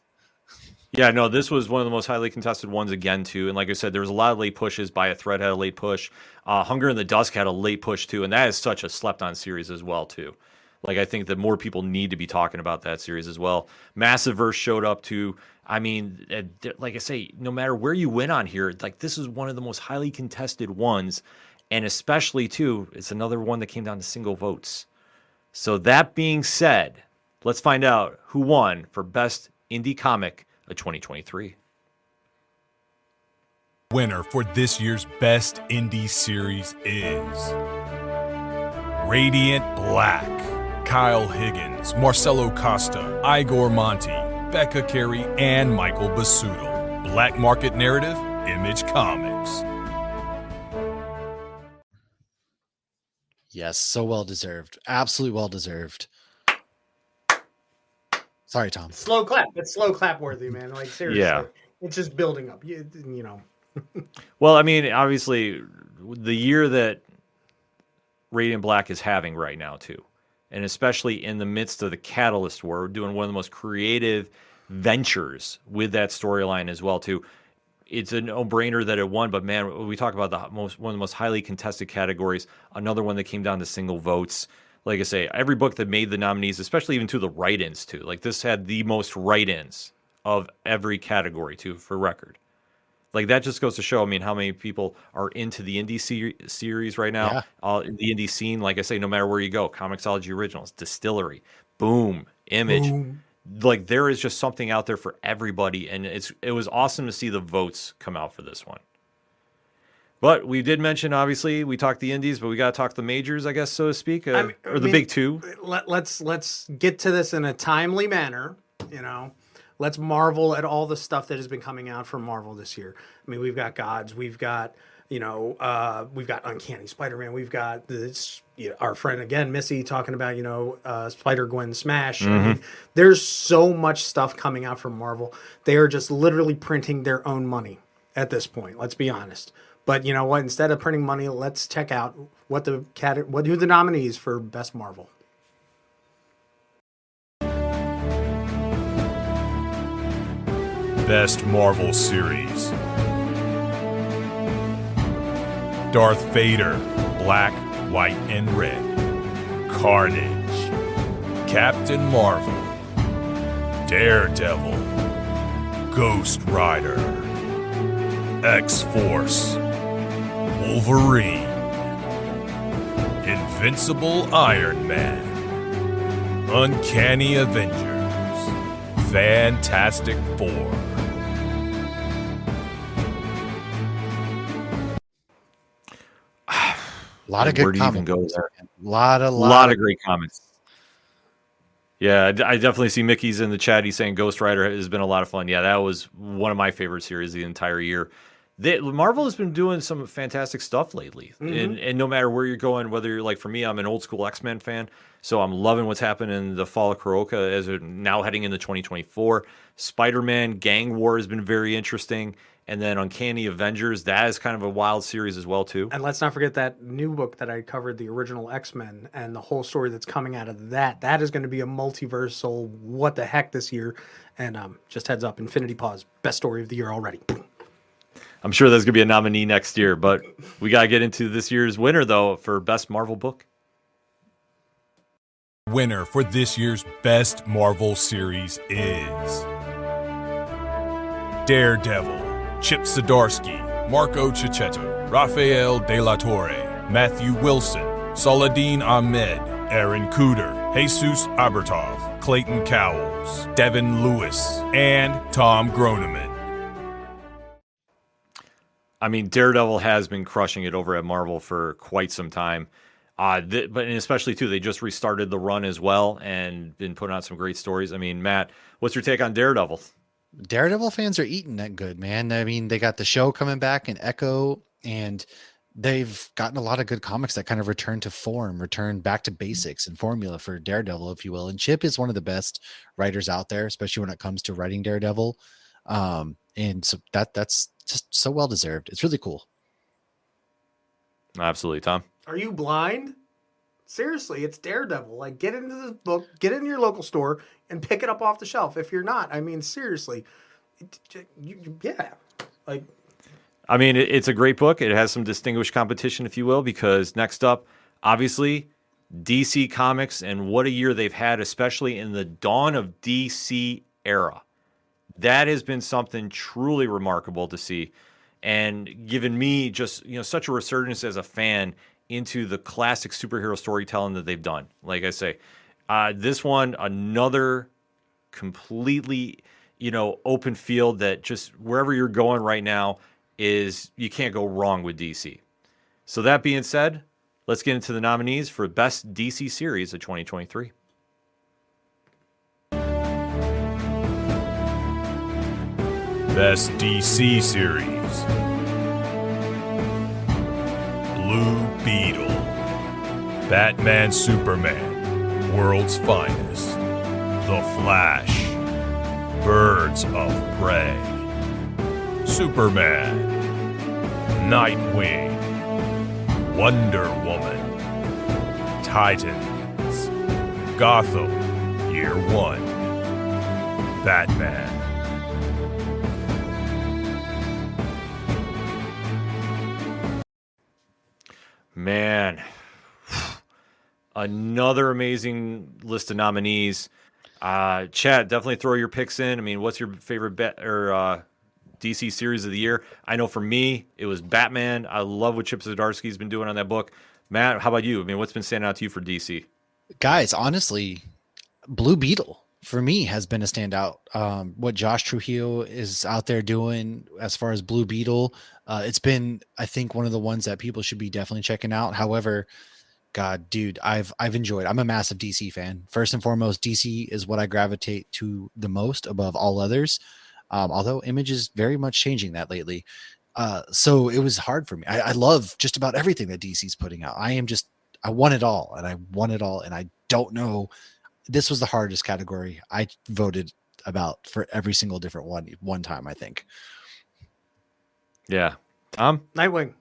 Yeah, no, this was one of the most highly contested ones again too. And like I said, there was a lot of late pushes. Buy a Thread had a late push. Hunger in the Dusk had a late push too. And that is such a slept on series as well too. Like, I think that more people need to be talking about that series as well. Massiveverse showed up too. I mean, like I say, no matter where you win on here, like this is one of the most highly contested ones. And especially, too, it's another one that came down to single votes. So that being said, let's find out who won for Best Indie Comic of 2023. Winner for this year's Best Indie Series is Radiant Black. Kyle Higgins, Marcelo Costa, Igor Monti, Becca Carey, and Michael Basuto. Black Market Narrative, Image Comics. Yes, so well deserved. Absolutely well deserved. Sorry, Tom. Slow clap. It's slow clap worthy, man. Like, seriously. Yeah. It's just building up. Well, I mean, obviously, the year that Radiant Black is having right now, too, and especially in the midst of the Catalyst War, we're doing one of the most creative ventures with that storyline as well, too. It's a no-brainer that it won, but man, we talk about one of the most highly contested categories. Another one that came down to single votes. Like I say, every book that made the nominees, especially even to the write-ins too. Like this had the most write-ins of every category too, for record. Like that just goes to show, I mean, how many people are into the indie series right now. Yeah. The indie scene, like I say, no matter where you go, Comixology Originals, Distillery, Boom, Image. Boom. Like there is just something out there for everybody, and it was awesome to see the votes come out for this one. But we did mention, obviously, we talked the indies, but we got to talk the majors, I guess, so to speak, or the big two. Let's get to this in a timely manner. You know, let's marvel at all the stuff that has been coming out from Marvel this year. I mean, we've got Gods, we've got we've got Uncanny Spider-Man, we've got this. Our friend again, Missy, talking about Spider-Gwen Smash. Mm-hmm. I mean, there's so much stuff coming out from Marvel. They are just literally printing their own money at this point. Let's be honest. But you know what? Instead of printing money, let's check out who the nominees for Best Marvel. Best Marvel Series. Darth Vader, Black, White, and Red. Carnage. Captain Marvel. Daredevil. Ghost Rider. X-Force. Wolverine. Invincible Iron Man. Uncanny Avengers. Fantastic Four. A lot of good comments. Even go there? A lot of great comments. Yeah, I definitely see Mickey's in the chat. He's saying Ghost Rider has been a lot of fun. Yeah, that was one of my favorite series the entire year. Marvel has been doing some fantastic stuff lately. Mm-hmm. And no matter where you're going, whether you're like, for me, I'm an old school X-Men fan. So I'm loving what's happening in the Fall of Kuroka as we're now heading into 2024. Spider-Man Gang War has been very interesting. And then Uncanny Avengers, that is kind of a wild series as well, too. And let's not forget that new book that I covered, the original X-Men, and the whole story that's coming out of that. That is going to be a multiversal what the heck this year. And just heads up, Infinity Pause, best story of the year already. I'm sure there's going to be a nominee next year, but we got to get into this year's winner, though, for Best Marvel Book. Winner for this year's Best Marvel Series is Daredevil. Chip Zdarsky, Marco Cicchetto, Rafael De La Torre, Matthew Wilson, Saladin Ahmed, Aaron Cooter, Jesus Abertov, Clayton Cowles, Devin Lewis, and Tom Groneman. I mean, Daredevil has been crushing it over at Marvel for quite some time. But especially, too, they just restarted the run as well and been putting out some great stories. I mean, Matt, what's your take on Daredevil? Daredevil fans are eating that good, man. I mean, they got the show coming back in Echo, and they've gotten a lot of good comics that kind of return to form, return back to basics and formula for Daredevil, if you will. And Chip is one of the best writers out there, especially when it comes to writing Daredevil. And so that's just so well deserved. It's really cool. Absolutely, Tom. Are you blind? Seriously, it's Daredevil. Like, get into this book, get into your local store, and pick it up off the shelf. If you're not, I mean, seriously, yeah. Like, I mean, it's a great book. It has some distinguished competition, if you will, because next up, obviously, DC Comics, and what a year they've had, especially in the dawn of DC era. That has been something truly remarkable to see, and given me just such a resurgence as a fan into the classic superhero storytelling that they've done. Like I say, this one, another completely, open field that just wherever you're going right now is you can't go wrong with DC. So that being said, let's get into the nominees for Best DC Series of 2023. Best DC Series. Blue Beetle. Batman Superman. World's Finest. The Flash. Birds of Prey. Superman. Nightwing. Wonder Woman. Titans. Gotham. Year One. Batman. Man, another amazing list of nominees. Chad, definitely throw your picks in. I mean, what's your favorite DC series of the year? I know for me, it was Batman. I love what Chip Zdarsky's been doing on that book. Matt, how about you? I mean, what's been standing out to you for DC? Guys, honestly, Blue Beetle for me has been a standout. What Josh Trujillo is out there doing as far as Blue Beetle, it's been, I think, one of the ones that people should be definitely checking out. However, God, dude, I've enjoyed. I'm a massive DC fan. First and foremost, DC is what I gravitate to the most above all others. Although Image is very much changing that lately. So it was hard for me. I love just about everything that DC's putting out. I want it all, and I want it all, and I don't know. This was the hardest category I voted about for every single different one time, I think. Yeah. Nightwing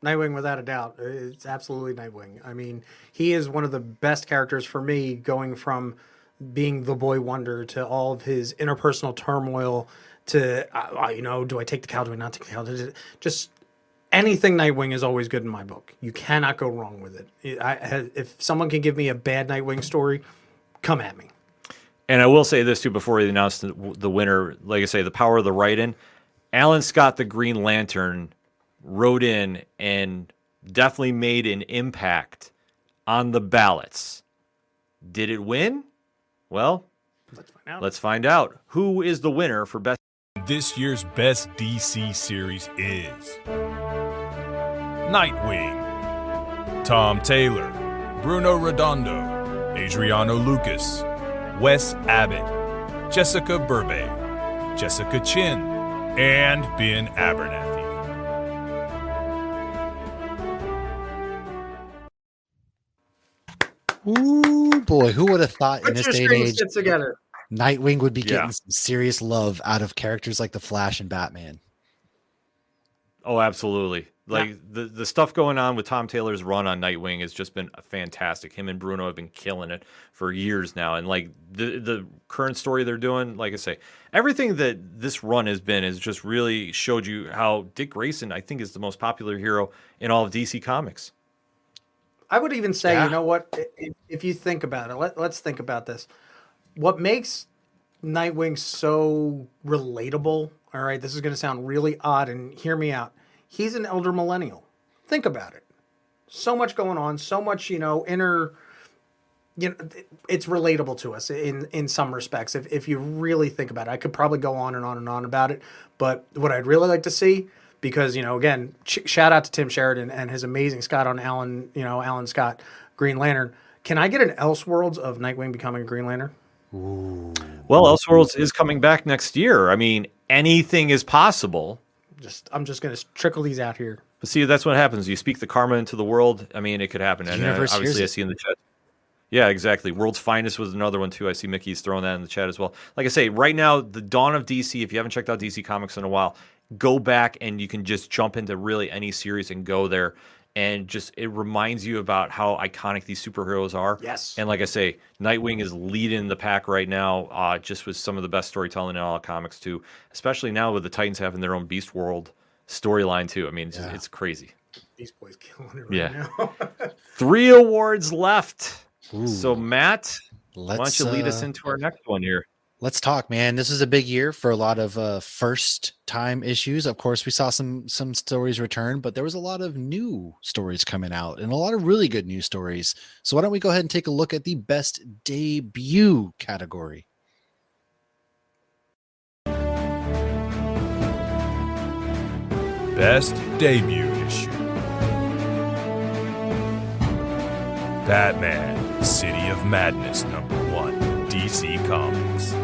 without a doubt. It's absolutely Nightwing. I mean, he is one of the best characters for me, going from being the boy wonder to all of his interpersonal turmoil to, do I take the cow? Do I not take the cow? Just anything Nightwing is always good in my book. You cannot go wrong with it. If someone can give me a bad Nightwing story, come at me. And I will say this too before we announce the winner. Like I say, the power of the write-in. Alan Scott, the Green Lantern, wrote in and definitely made an impact on the ballots. Did it win? Well, let's find out. Who is the winner for best? This year's best DC series is Nightwing. Tom Taylor, Bruno Redondo, Adriano Lucas, Wes Abbott, Jessica Burbank, Jessica Chin, and Ben Abernathy. Ooh, boy, who would have thought in this day and age together. Nightwing would be getting some serious love out of characters like the Flash and Batman? Oh, absolutely. Like the stuff going on with Tom Taylor's run on Nightwing has just been fantastic. Him and Bruno have been killing it for years now. And like the current story they're doing, like I say, everything that this run has been has just really showed you how Dick Grayson, I think, is the most popular hero in all of DC Comics. I would even say, you know what, if you think about it, let's think about this. What makes Nightwing so relatable, all right, this is going to sound really odd, and hear me out. He's an elder millennial. Think about it. So much going on, so much, inner, it's relatable to us in some respects. If you really think about it, I could probably go on and on and on about it. But what I'd really like to see, because, again, shout out to Tim Sheridan and his amazing Scott on Alan Scott, Green Lantern. Can I get an Elseworlds of Nightwing becoming a Green Lantern? Ooh. Well, Elseworlds is coming back next year. I mean, anything is possible. I'm just going to trickle these out here. But see, that's what happens. You speak the karma into the world. I mean, it could happen. And obviously, I see in the chat. Yeah, exactly. World's Finest was another one, too. I see Mickey's throwing that in the chat as well. Like I say, right now, the dawn of DC, if you haven't checked out DC Comics in a while, go back and you can just jump into really any series and go there. And just it reminds you about how iconic these superheroes are. Yes. And like I say, Nightwing is leading the pack right now, just with some of the best storytelling in all of comics, too. Especially now with the Titans having their own Beast World storyline, too. I mean, it's crazy. Beast Boy's killing it right now. 3 awards left. Ooh. So, Matt, why don't you lead us into our next one here? Let's talk, man. This is a big year for a lot of first-time issues. Of course, we saw some stories return, but there was a lot of new stories coming out and a lot of really good news stories. So why don't we go ahead and take a look at the best debut category? Best debut issue. Batman, City of Madness, #1, DC Comics.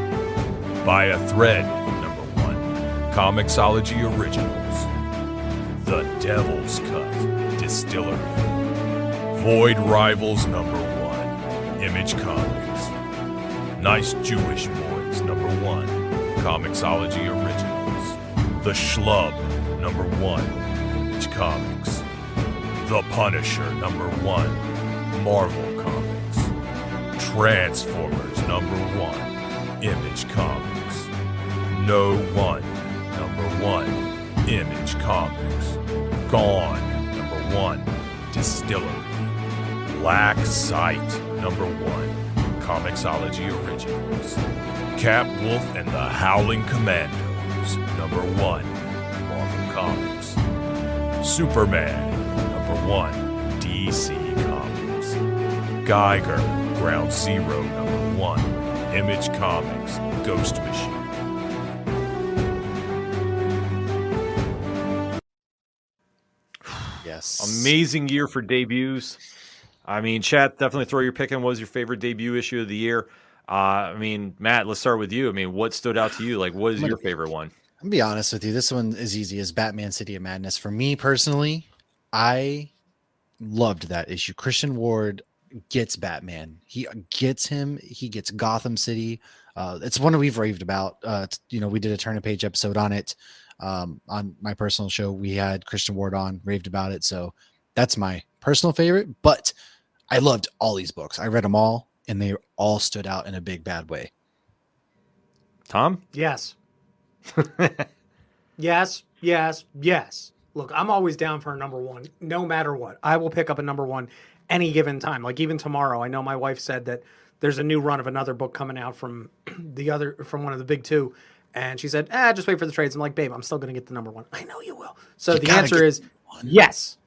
By a Thread, #1, Comixology Originals. The Devil's Cut, Distillery. Void Rivals, #1, Image Comics. Nice Jewish Boys, #1, Comixology Originals. The Schlub, #1, Image Comics. The Punisher, #1, Marvel Comics. Transformers, #1, Image Comics. No One, #1, Image Comics. Gone, #1, Distillery. Black Sight, #1, Comixology Originals. Cap Wolf and the Howling Commandos, #1, Marvel Comics. Superman, #1, DC Comics. Geiger, Ground Zero, #1, Image Comics, Ghost Machine. Yes. Amazing year for debuts. I mean, chat, definitely throw your pick in. What was your favorite debut issue of the year? I mean, Matt, let's start with you. I mean, what stood out to you? Like, what is your favorite one? I'm gonna be honest with you. This one is easy as Batman City of Madness. For me personally, I loved that issue. Christian Ward gets Batman. He gets him. He gets Gotham City. It's one we've raved about. We did a turn of page episode on it. On my personal show, we had Christian Ward on, raved about it. So that's my personal favorite. But I loved all these books. I read them all, and they all stood out in a big bad way. Tom? Yes. Yes. Look, I'm always down for a number one, no matter what. I will pick up a number one any given time. Like even tomorrow, I know my wife said that there's a new run of another book coming out from one of the big two. And she said, just wait for the trades. I'm like, babe, I'm still going to get the number one. I know you will. So the answer is yes.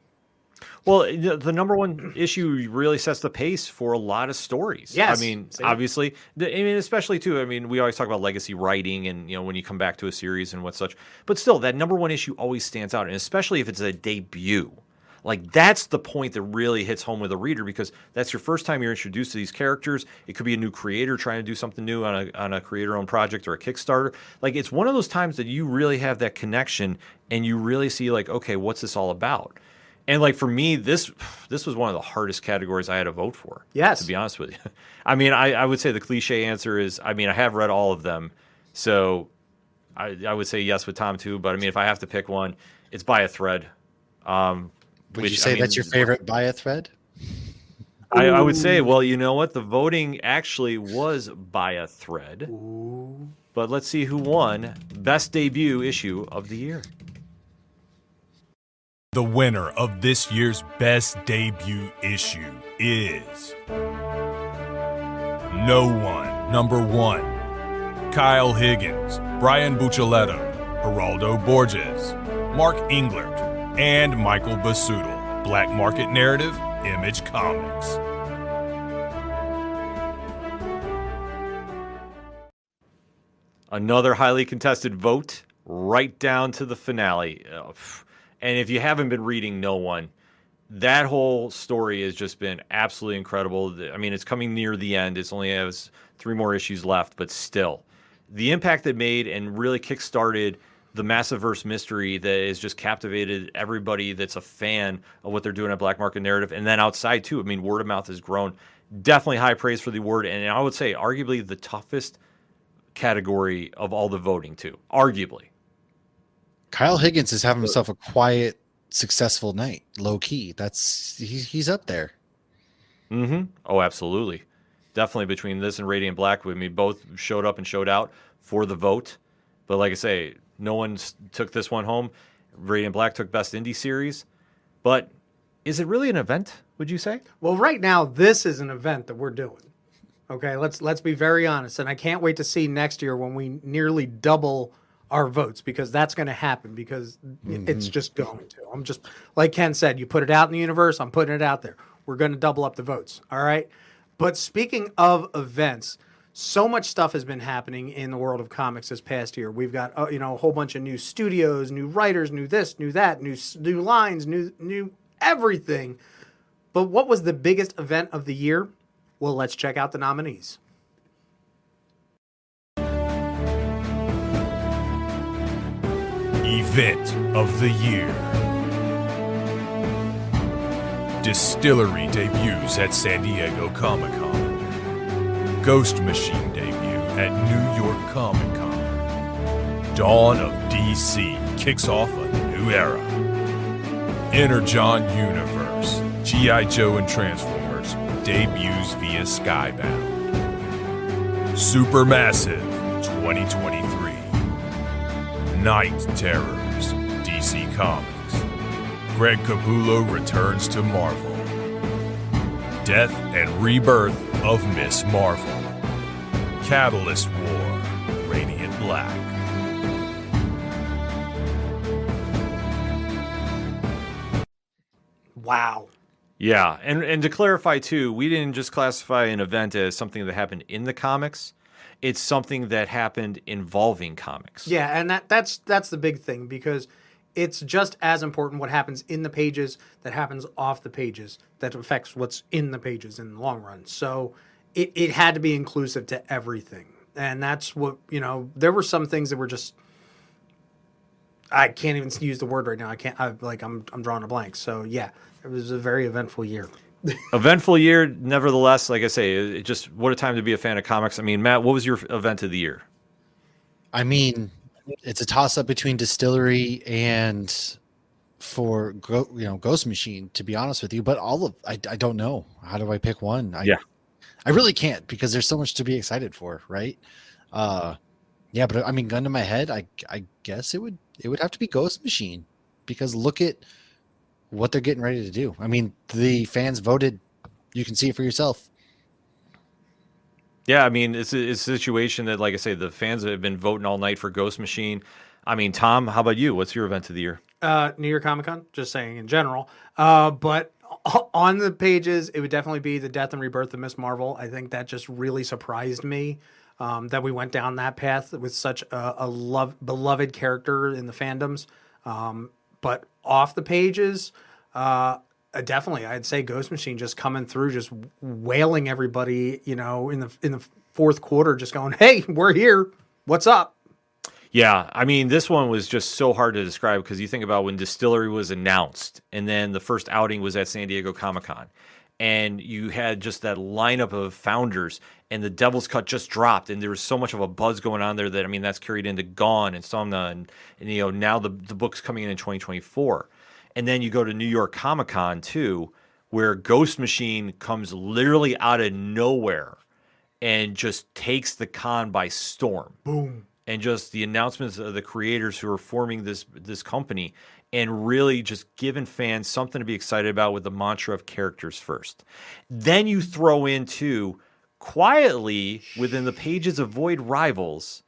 Well, the number one issue really sets the pace for a lot of stories. Yes. I mean, obviously, especially too, I mean, we always talk about legacy writing and, when you come back to a series and what such, but still that number one issue always stands out. And especially if it's a debut, like that's the point that really hits home with a reader, because that's your first time you're introduced to these characters. It could be a new creator trying to do something new on a creator-owned project or a Kickstarter. Like it's one of those times that you really have that connection and you really see like, okay, what's this all about? And like for me, this was one of the hardest categories I had to vote for. Yes. To be honest with you. I mean, I would say the cliche answer is, I mean, I have read all of them. So I would say yes with Tom too. But I mean, if I have to pick one, it's By a Thread. Would you say that's your favorite By a Thread? I would say, well, you know what? The voting actually was By a Thread. Ooh. But let's see who won Best Debut Issue of the Year. The winner of this year's Best Debut Issue is No One, number 1. Kyle Higgins, Brian Buccellato, Geraldo Borges, Mark Englert, and Michael Basudel. Black Market Narrative, Image Comics. Another highly contested vote, right down to the finale. And if you haven't been reading No One, that whole story has just been absolutely incredible. I mean, it's coming near the end. It's only has 3 more issues left, but still. The impact it made and really kickstarted the Massiverse mystery that has just captivated everybody that's a fan of what they're doing at Black Market Narrative. And then outside, too. I mean, word of mouth has grown. Definitely high praise for the award. And I would say arguably the toughest category of all the voting, too. Arguably. Kyle Higgins is having himself a quiet, successful night, low key. He's up there. Mm-hmm. Oh, absolutely. Definitely between this and Radiant Black, with me, both showed up and showed out for the vote. But like I say, no one took this one home. Radiant Black took Best Indie Series. But is it really an event, would you say? Well, right now, this is an event that we're doing. Okay, let's be very honest. And I can't wait to see next year when we nearly double our votes, because that's going to happen, because it's just going to. I'm just, like Ken said, you put it out in the universe, I'm putting it out there. We're going to double up the votes. All right. But speaking of events, so much stuff has been happening in the world of comics this past year. We've got, a whole bunch of new studios, new writers, new this, new that, new lines, new everything. But what was the biggest event of the year? Well, let's check out the nominees. Event of the Year. Distillery debuts at San Diego Comic-Con. Ghost Machine debut at New York Comic-Con. Dawn of DC kicks off a new era. Energon Universe, G.I. Joe and Transformers debuts via Skybound. Supermassive 2023. Night Terrors, DC Comics. Greg Capullo returns to Marvel. Death and Rebirth of Miss Marvel. Catalyst War, Radiant Black. Wow. Yeah, and to clarify too, we didn't just classify an event as something that happened in the comics. It's something that happened involving comics. Yeah, and that's the big thing, because it's just as important what happens in the pages that happens off the pages that affects what's in the pages in the long run. So it had to be inclusive to everything. And that's what, there were some things that were just, I can't even use the word right now. I'm drawing a blank. So yeah, it was a very eventful year. Eventful year, nevertheless. Like I say, it just what a time to be a fan of comics. I mean, Matt, what was your event of the year? I mean, it's a toss up between Distillery and for Ghost Machine, to be honest with you. But I don't know. How do I pick one? I really can't, because there's so much to be excited for, right? Yeah, but I mean, gun to my head, I guess it would have to be Ghost Machine, because look at what they're getting ready to do. I mean, the fans voted. You can see it for yourself. Yeah, I mean, it's a situation that, like I say, the fans have been voting all night for Ghost Machine. I mean, Tom, how about you? What's your event of the year? New York Comic Con, just saying in general. But on the pages, it would definitely be the death and rebirth of Miss Marvel. I think that just really surprised me, that we went down that path with such a beloved character in the fandoms. But off the pages, definitely, I'd say Ghost Machine just coming through, just wailing everybody, in the fourth quarter, just going, "Hey, we're here. What's up?" Yeah, I mean, this one was just so hard to describe, because you think about when Distillery was announced, and then the first outing was at San Diego Comic-Con, and you had just that lineup of founders, and the Devil's Cut just dropped, and there was so much of a buzz going on there that, I mean, that's carried into Gone and Somna, and now the book's coming in 2024. And then you go to New York Comic-Con too, where Ghost Machine comes literally out of nowhere and just takes the con by storm. Boom. And just the announcements of the creators who are forming this company, and really just giving fans something to be excited about with the mantra of characters first. Then you throw into, quietly within the pages of Void Rivals,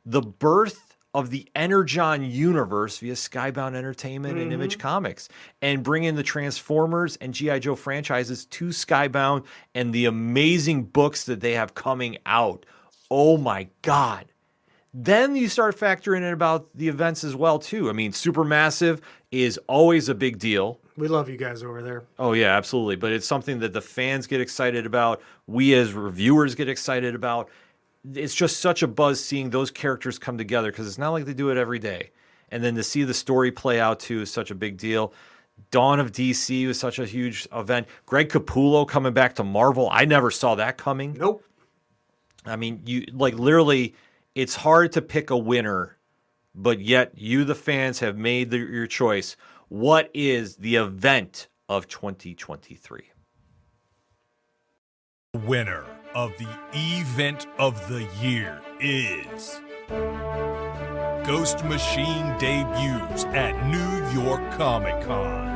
the birth of the Energon universe via Skybound Entertainment and Image Comics, and bring in the Transformers and G.I. Joe franchises to Skybound, and the amazing books that they have coming out. Oh my God. Then you start factoring in about the events as well, too. I mean, Supermassive is always a big deal. We love you guys over there. Oh, yeah, absolutely. But it's something that the fans get excited about. We as reviewers get excited about. It's just such a buzz seeing those characters come together, because it's not like they do it every day. And then to see the story play out, too, is such a big deal. Dawn of DC was such a huge event. Greg Capullo coming back to Marvel. I never saw that coming. Nope. I mean, literally, it's hard to pick a winner, but yet you, the fans, have made your choice. What is the event of 2023? The winner of the event of the year is Ghost Machine debuts at New York Comic Con.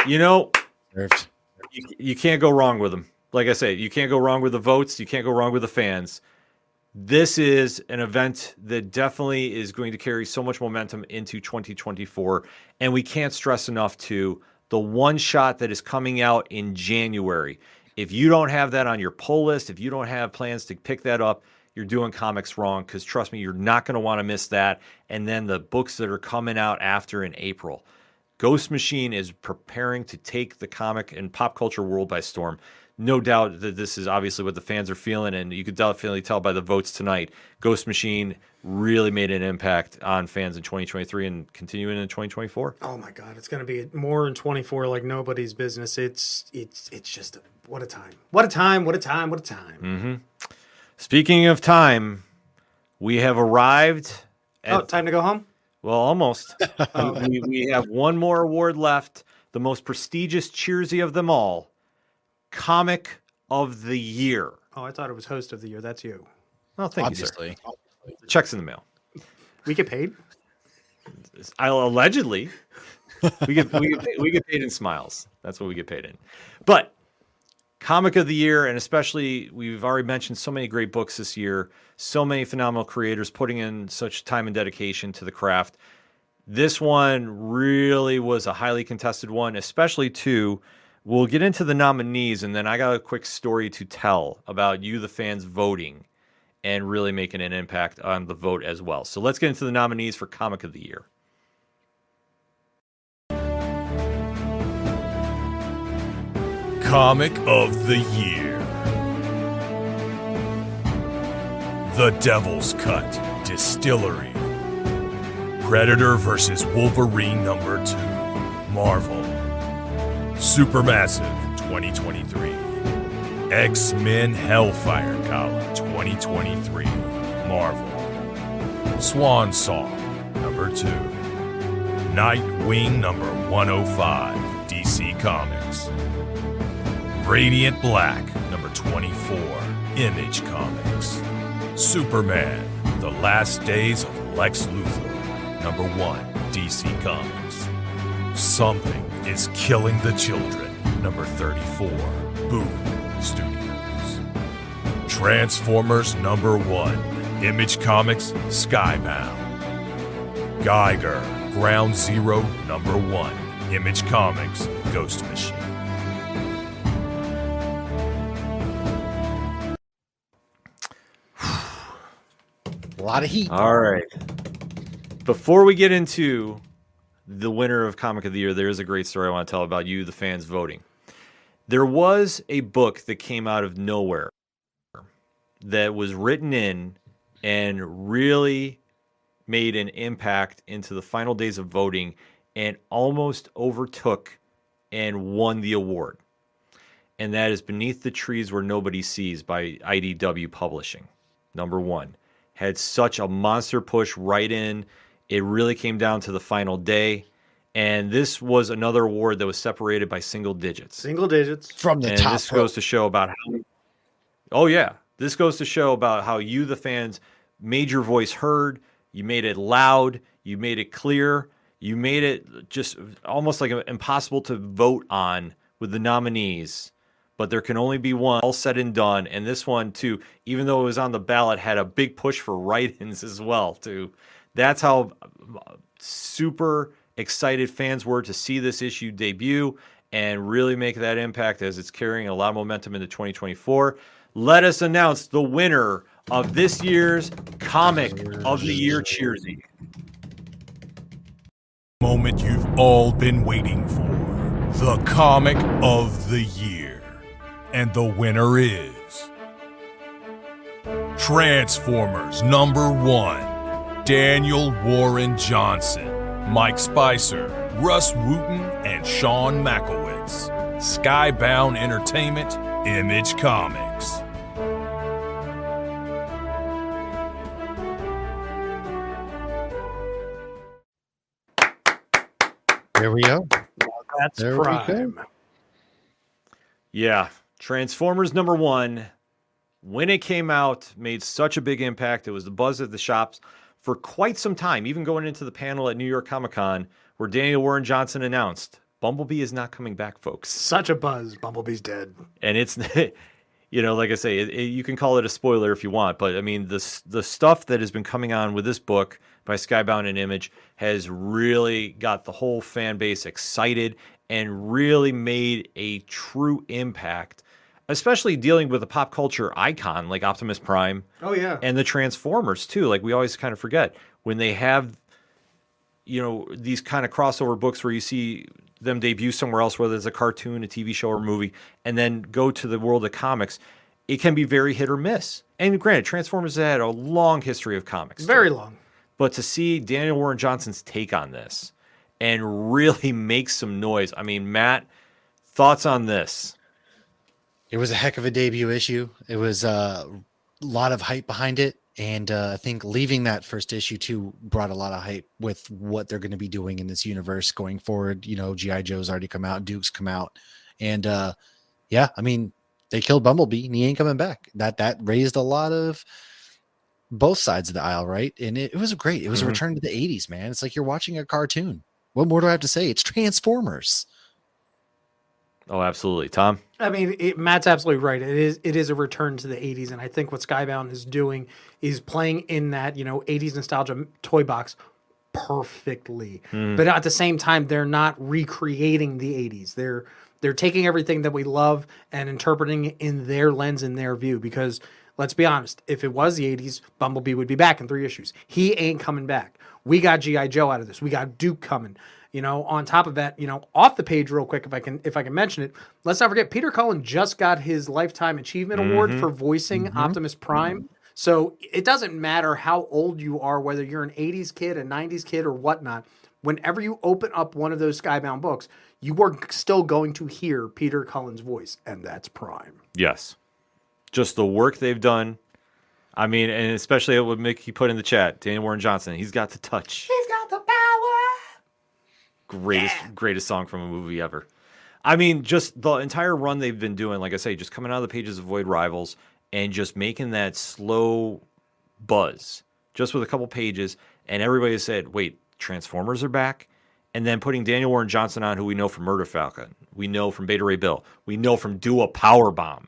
You can't go wrong with them. Like I say, you can't go wrong with the votes. You can't go wrong with the fans. This is an event that definitely is going to carry so much momentum into 2024. And we can't stress enough to the one shot that is coming out in January. If you don't have that on your pull list, if you don't have plans to pick that up, you're doing comics wrong, because trust me, you're not going to want to miss that. And then the books that are coming out after in April. Ghost Machine is preparing to take the comic and pop culture world by storm. No doubt that this is obviously what the fans are feeling, and you could definitely tell by the votes tonight. Ghost Machine really made an impact on fans in 2023 and continuing in 2024. Oh my God, it's going to be more in 24 like nobody's business. It's just what a time. What a time, what a time, what a time. Mm-hmm. Speaking of time, we have arrived at... time to go home? Well, almost. We have one more award left, the most prestigious Cheersie of them all, Comic of the Year. Oh, I thought it was Host of the Year. That's you. Well, thank Obviously. you, sir. Check's in the mail. We get paid? Allegedly. We get paid in smiles. That's what we get paid in. But Comic of the year, and especially we've already mentioned so many great books this year, so many phenomenal creators putting in such time and dedication to the craft. This one really was a highly contested one, especially too. We'll get into the nominees, and then I got a quick story to tell about you, the fans, voting and really making an impact on the vote as well. So let's get into the nominees for Comic of the Year. Comic of the Year. The Devil's Cut Distillery. Predator vs. Wolverine #2. Marvel. Supermassive 2023. X-Men Hellfire Gala 2023. Marvel. Swan Song #2. Nightwing #105. DC Comics. Radiant Black #24. Image Comics. Superman, The Last Days of Lex Luthor #1. DC Comics. Something is Killing the Children #34. Boom Studios. Transformers #1. Image Comics. Skybound. Geiger, Ground Zero #1. Image Comics. Ghost Machine. A lot of heat. All right. Before we get into the winner of Comic of the Year, there is a great story I want to tell about you, the fans, voting. There was a book that came out of nowhere that was written in and really made an impact into the final days of voting and almost overtook and won the award. And that is Beneath the Trees Where Nobody Sees by IDW Publishing. #1. Had such a monster push right in. It really came down to the final day. And this was another award that was separated by single digits. Single digits. From the And top. this goes to show about how... Oh, yeah. This goes to show about how you, the fans, made your voice heard. You made it loud. You made it clear. You made it just almost like impossible to vote on with the nominees. But there can only be one, all said and done. And this one, too, even though it was on the ballot, had a big push for write-ins as well, too. That's how super excited fans were to see this issue debut and really make that impact as it's carrying a lot of momentum into 2024. Let us announce the winner of this year's Comic of the Year Cheersies. Moment you've all been waiting for. The Comic of the Year. And the winner is Transformers #1. Daniel Warren Johnson, Mike Spicer, Russ Wooten, and Sean Makowitz. Skybound Entertainment, Image Comics. There we go. That's There we prime. Yeah, Transformers #1, when it came out, made such a big impact. It was the buzz at the shops for quite some time, even going into the panel at New York Comic Con where Daniel Warren Johnson announced Bumblebee is not coming back, folks. Such a buzz. Bumblebee's dead. And it's, like I say, you can call it a spoiler if you want, but I mean, the stuff that has been coming on with this book by Skybound and Image has really got the whole fan base excited and really made a true impact, especially dealing with a pop culture icon like Optimus Prime. Oh, yeah. And the Transformers, too. Like, we always kind of forget when they have, these kind of crossover books where you see them debut somewhere else, whether it's a cartoon, a TV show, or a movie, and then go to the world of comics, it can be very hit or miss. And granted, Transformers had a long history of comics. Very long. But to see Daniel Warren Johnson's take on this and really make some noise. I mean, Matt, thoughts on this? It was a heck of a debut issue. It was a lot of hype behind it. And I think leaving that first issue too brought a lot of hype with what they're going to be doing in this universe going forward. G.I. Joe's already come out, Duke's come out. And yeah, I mean, they killed Bumblebee and he ain't coming back. That raised a lot of both sides of the aisle, right? And it was great. It was a return to the 80s, man. It's like you're watching a cartoon. What more do I have to say? It's Transformers. Oh, absolutely. Tom? I mean, Matt's absolutely right. It is a return to the 80s, and I think what Skybound is doing is playing in that, 80s nostalgia toy box perfectly. But at the same time, they're not recreating the 80s. They're taking everything that we love and interpreting it in their lens, in their view, because let's be honest, if it was the 80s, Bumblebee would be back in 3 issues. He ain't coming back. We got G.I. Joe out of this. We got Duke coming. On top of that, off the page real quick, if I can mention it, let's not forget Peter Cullen just got his Lifetime Achievement Award for voicing Optimus Prime. So it doesn't matter how old you are, whether you're an 80s kid, a 90s kid, or whatnot. Whenever you open up one of those Skybound books, you are still going to hear Peter Cullen's voice, and that's Prime. Yes. Just the work they've done. I mean, and especially what Mickey put in the chat, Daniel Warren Johnson, he's got the touch. He's got the power. Greatest song from a movie ever. I mean, just the entire run they've been doing, like I say, just coming out of the pages of Void Rivals and just making that slow buzz just with a couple pages. And everybody said, wait, Transformers are back? And then putting Daniel Warren Johnson on, who we know from Murder Falcon, we know from Beta Ray Bill, we know from Do a Power Bomb,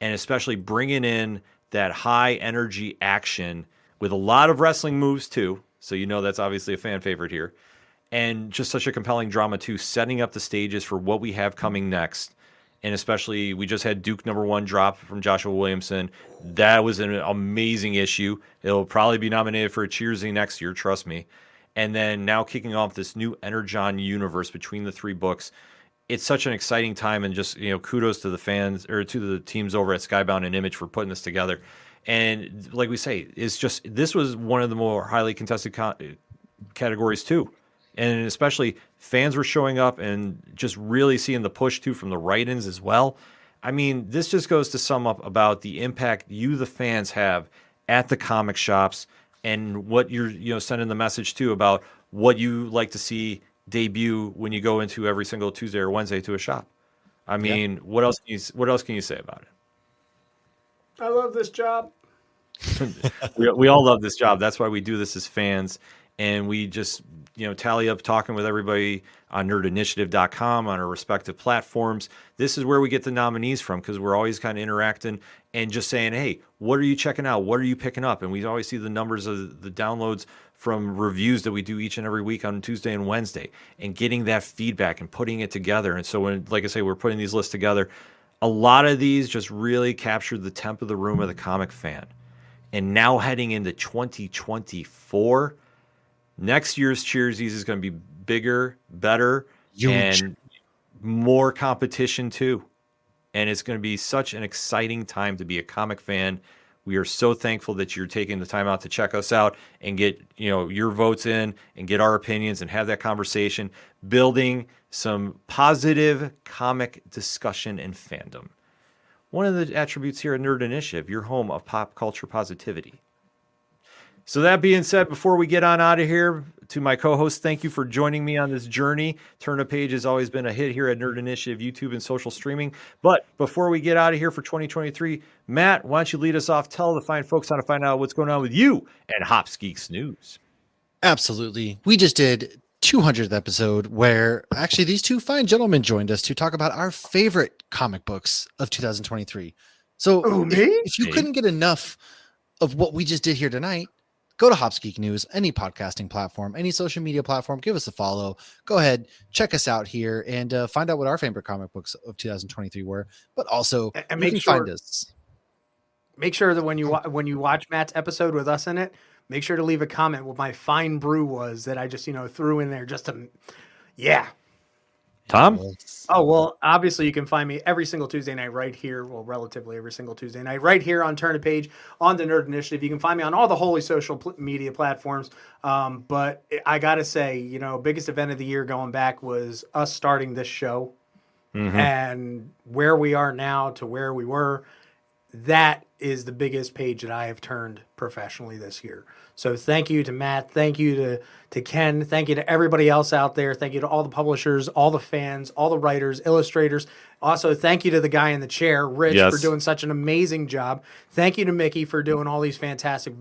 and especially bringing in that high energy action with a lot of wrestling moves too. So that's obviously a fan favorite here. And just such a compelling drama too, setting up the stages for what we have coming next. And especially, we just had Duke #1 drop from Joshua Williamson. That was an amazing issue. It'll probably be nominated for a Cheersies next year, trust me. And then now kicking off this new Energon universe between the 3 books. It's such an exciting time, and just kudos to the fans, or to the teams over at Skybound and Image, for putting this together. And like we say, this was one of the more highly contested categories too. And especially fans were showing up and just really seeing the push too from the write-ins as well. I mean, this just goes to sum up about the impact you, the fans, have at the comic shops, and what you're sending the message to about what you like to see debut when you go into every single Tuesday or Wednesday to a shop. I mean, what else can you say about it? I love this job. we all love this job. That's why we do this as fans. And we just, tally up talking with everybody on nerdinitiative.com on our respective platforms. This is where we get the nominees from, because we're always kind of interacting and just saying, hey, what are you checking out? What are you picking up? And we always see the numbers of the downloads from reviews that we do each and every week on Tuesday and Wednesday, and getting that feedback and putting it together. And so when, like I say, we're putting these lists together, a lot of these just really captured the temp of the room of the comic fan. And now heading into 2024, next year's Cheersies is going to be bigger, better, Huge. And more competition too. And it's going to be such an exciting time to be a comic fan. We are so thankful that you're taking the time out to check us out and get your votes in and get our opinions and have that conversation, building some positive comic discussion and fandom. One of the attributes here at Nerd Initiative, your home of pop culture positivity. So that being said, before we get on out of here, to my co-host, thank you for joining me on this journey. Turn a Page has always been a hit here at Nerd Initiative, YouTube, and social streaming. But before we get out of here for 2023, Matt, why don't you lead us off? Tell the fine folks how to find out what's going on with you and Hops Geeks News. Absolutely. We just did 200th episode, where actually these two fine gentlemen joined us to talk about our favorite comic books of 2023. So if you couldn't get enough of what we just did here tonight, go to Hops Geek News, any podcasting platform, any social media platform, give us a follow. Go ahead, check us out here, and find out what our favorite comic books of 2023 were. But also, and you can find us. Make sure that when you watch Matt's episode with us in it, make sure to leave a comment what my fine brew was that I just threw in there just to, yeah. Tom? Oh, well, obviously you can find me every single Tuesday night right here. Well, relatively every single Tuesday night right here on Turn a Page on the Nerd Initiative. You can find me on all the holy social media platforms. But I got to say, biggest event of the year going back was us starting this show. And where we are now to where we were, that is the biggest page that I have turned professionally this year. So thank you to Matt. Thank you to Ken. Thank you to everybody else out there. Thank you to all the publishers, all the fans, all the writers, illustrators. Also, thank you to the guy in the chair, Rich, for doing such an amazing job. Thank you to Mickey for doing all these fantastic,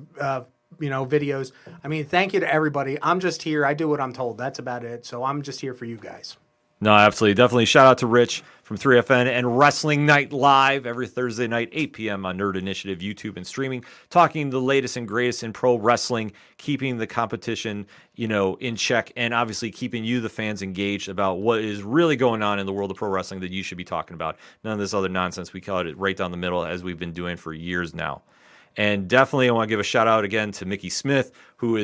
videos. I mean, thank you to everybody. I'm just here. I do what I'm told. That's about it. So I'm just here for you guys. No, absolutely. Definitely shout out to Rich from 3FN and Wrestling Night Live every Thursday night, 8 p.m. on Nerd Initiative, YouTube, and streaming, talking the latest and greatest in pro wrestling, keeping the competition, in check, and obviously keeping you, the fans, engaged about what is really going on in the world of pro wrestling that you should be talking about. None of this other nonsense. We call it right down the middle, as we've been doing for years now. And definitely, I want to give a shout out again to Mickey Smith, who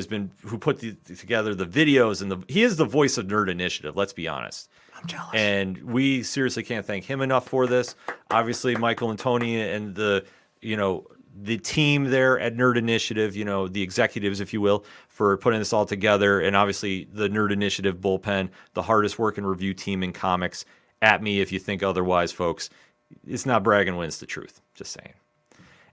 put together the videos, and he is the voice of Nerd Initiative. Let's be honest. I'm jealous. And we seriously can't thank him enough for this. Obviously, Michael and Tony and the team there at Nerd Initiative, the executives, if you will, for putting this all together. And obviously the Nerd Initiative Bullpen, the hardest working review team in comics. At me if you think otherwise, folks. It's not bragging when it's the truth. Just saying.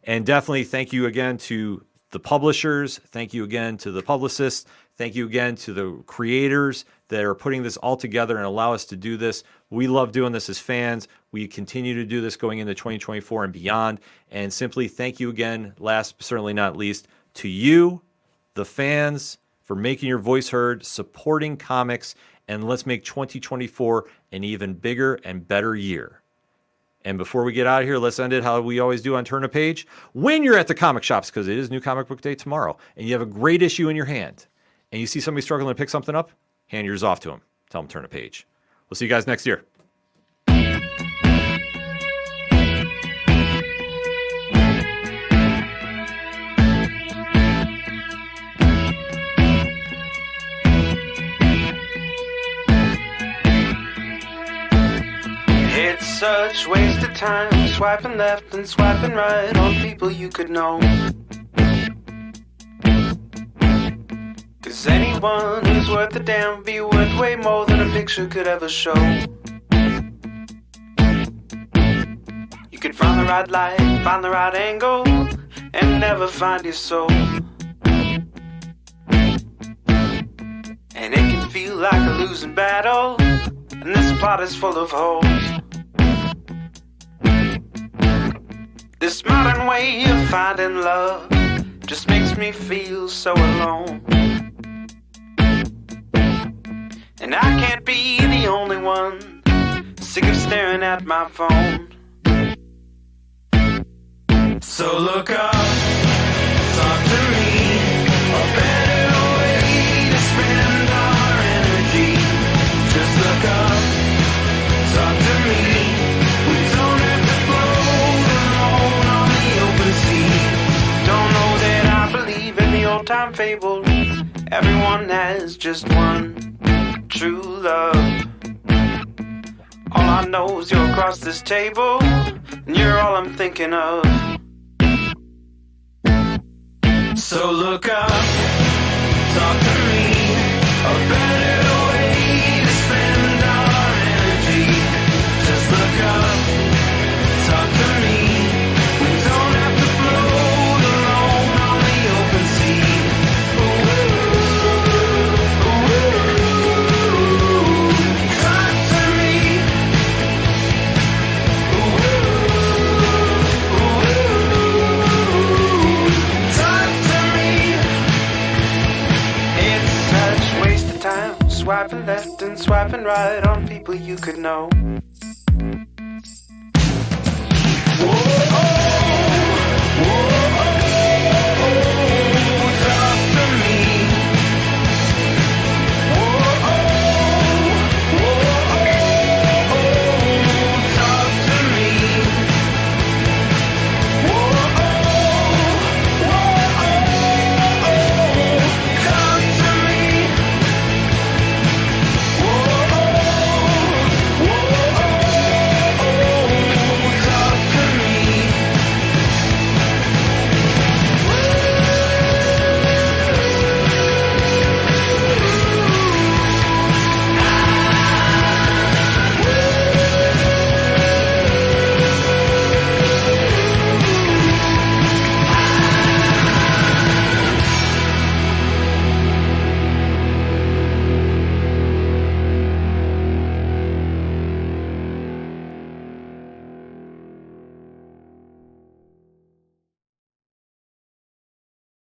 And definitely thank you again to the publishers. Thank you again to the publicists. Thank you again to the creators that are putting this all together and allow us to do this. We love doing this as fans. We continue to do this going into 2024 and beyond. And simply thank you again, last but certainly not least, to you, the fans, for making your voice heard, supporting comics, and let's make 2024 an even bigger and better year. And before we get out of here, let's end it how we always do on Turn a Page. When you're at the comic shops, because it is New Comic Book Day tomorrow, and you have a great issue in your hand, and you see somebody struggling to pick something up, hand yours off to them. Tell them turn a page. We'll see you guys next year. It's such waste of time, swiping left and swiping right on people you could know. 'Cause anyone who's worth a damn be worth way more than a picture could ever show. You could find the right light, find the right angle, and never find your soul. And it can feel like a losing battle, and this plot is full of holes. This modern way of finding love just makes me feel so alone. And I can't be the only one sick of staring at my phone. So look up, talk to me, a better way to spend our energy. Just look up, talk to me. We don't have to float alone on the open sea. Don't know that I believe in the old time fable. Everyone has just one true love. All I know is you're across this table, and you're all I'm thinking of. So look up, talk to me, a better way to spend our energy. Just look up, talk to me. We don't have to float alone on the open sea. Ooh, ooh, talk to me. Ooh, talk to me. It's such waste of time, swiping left and swiping right on people you could know.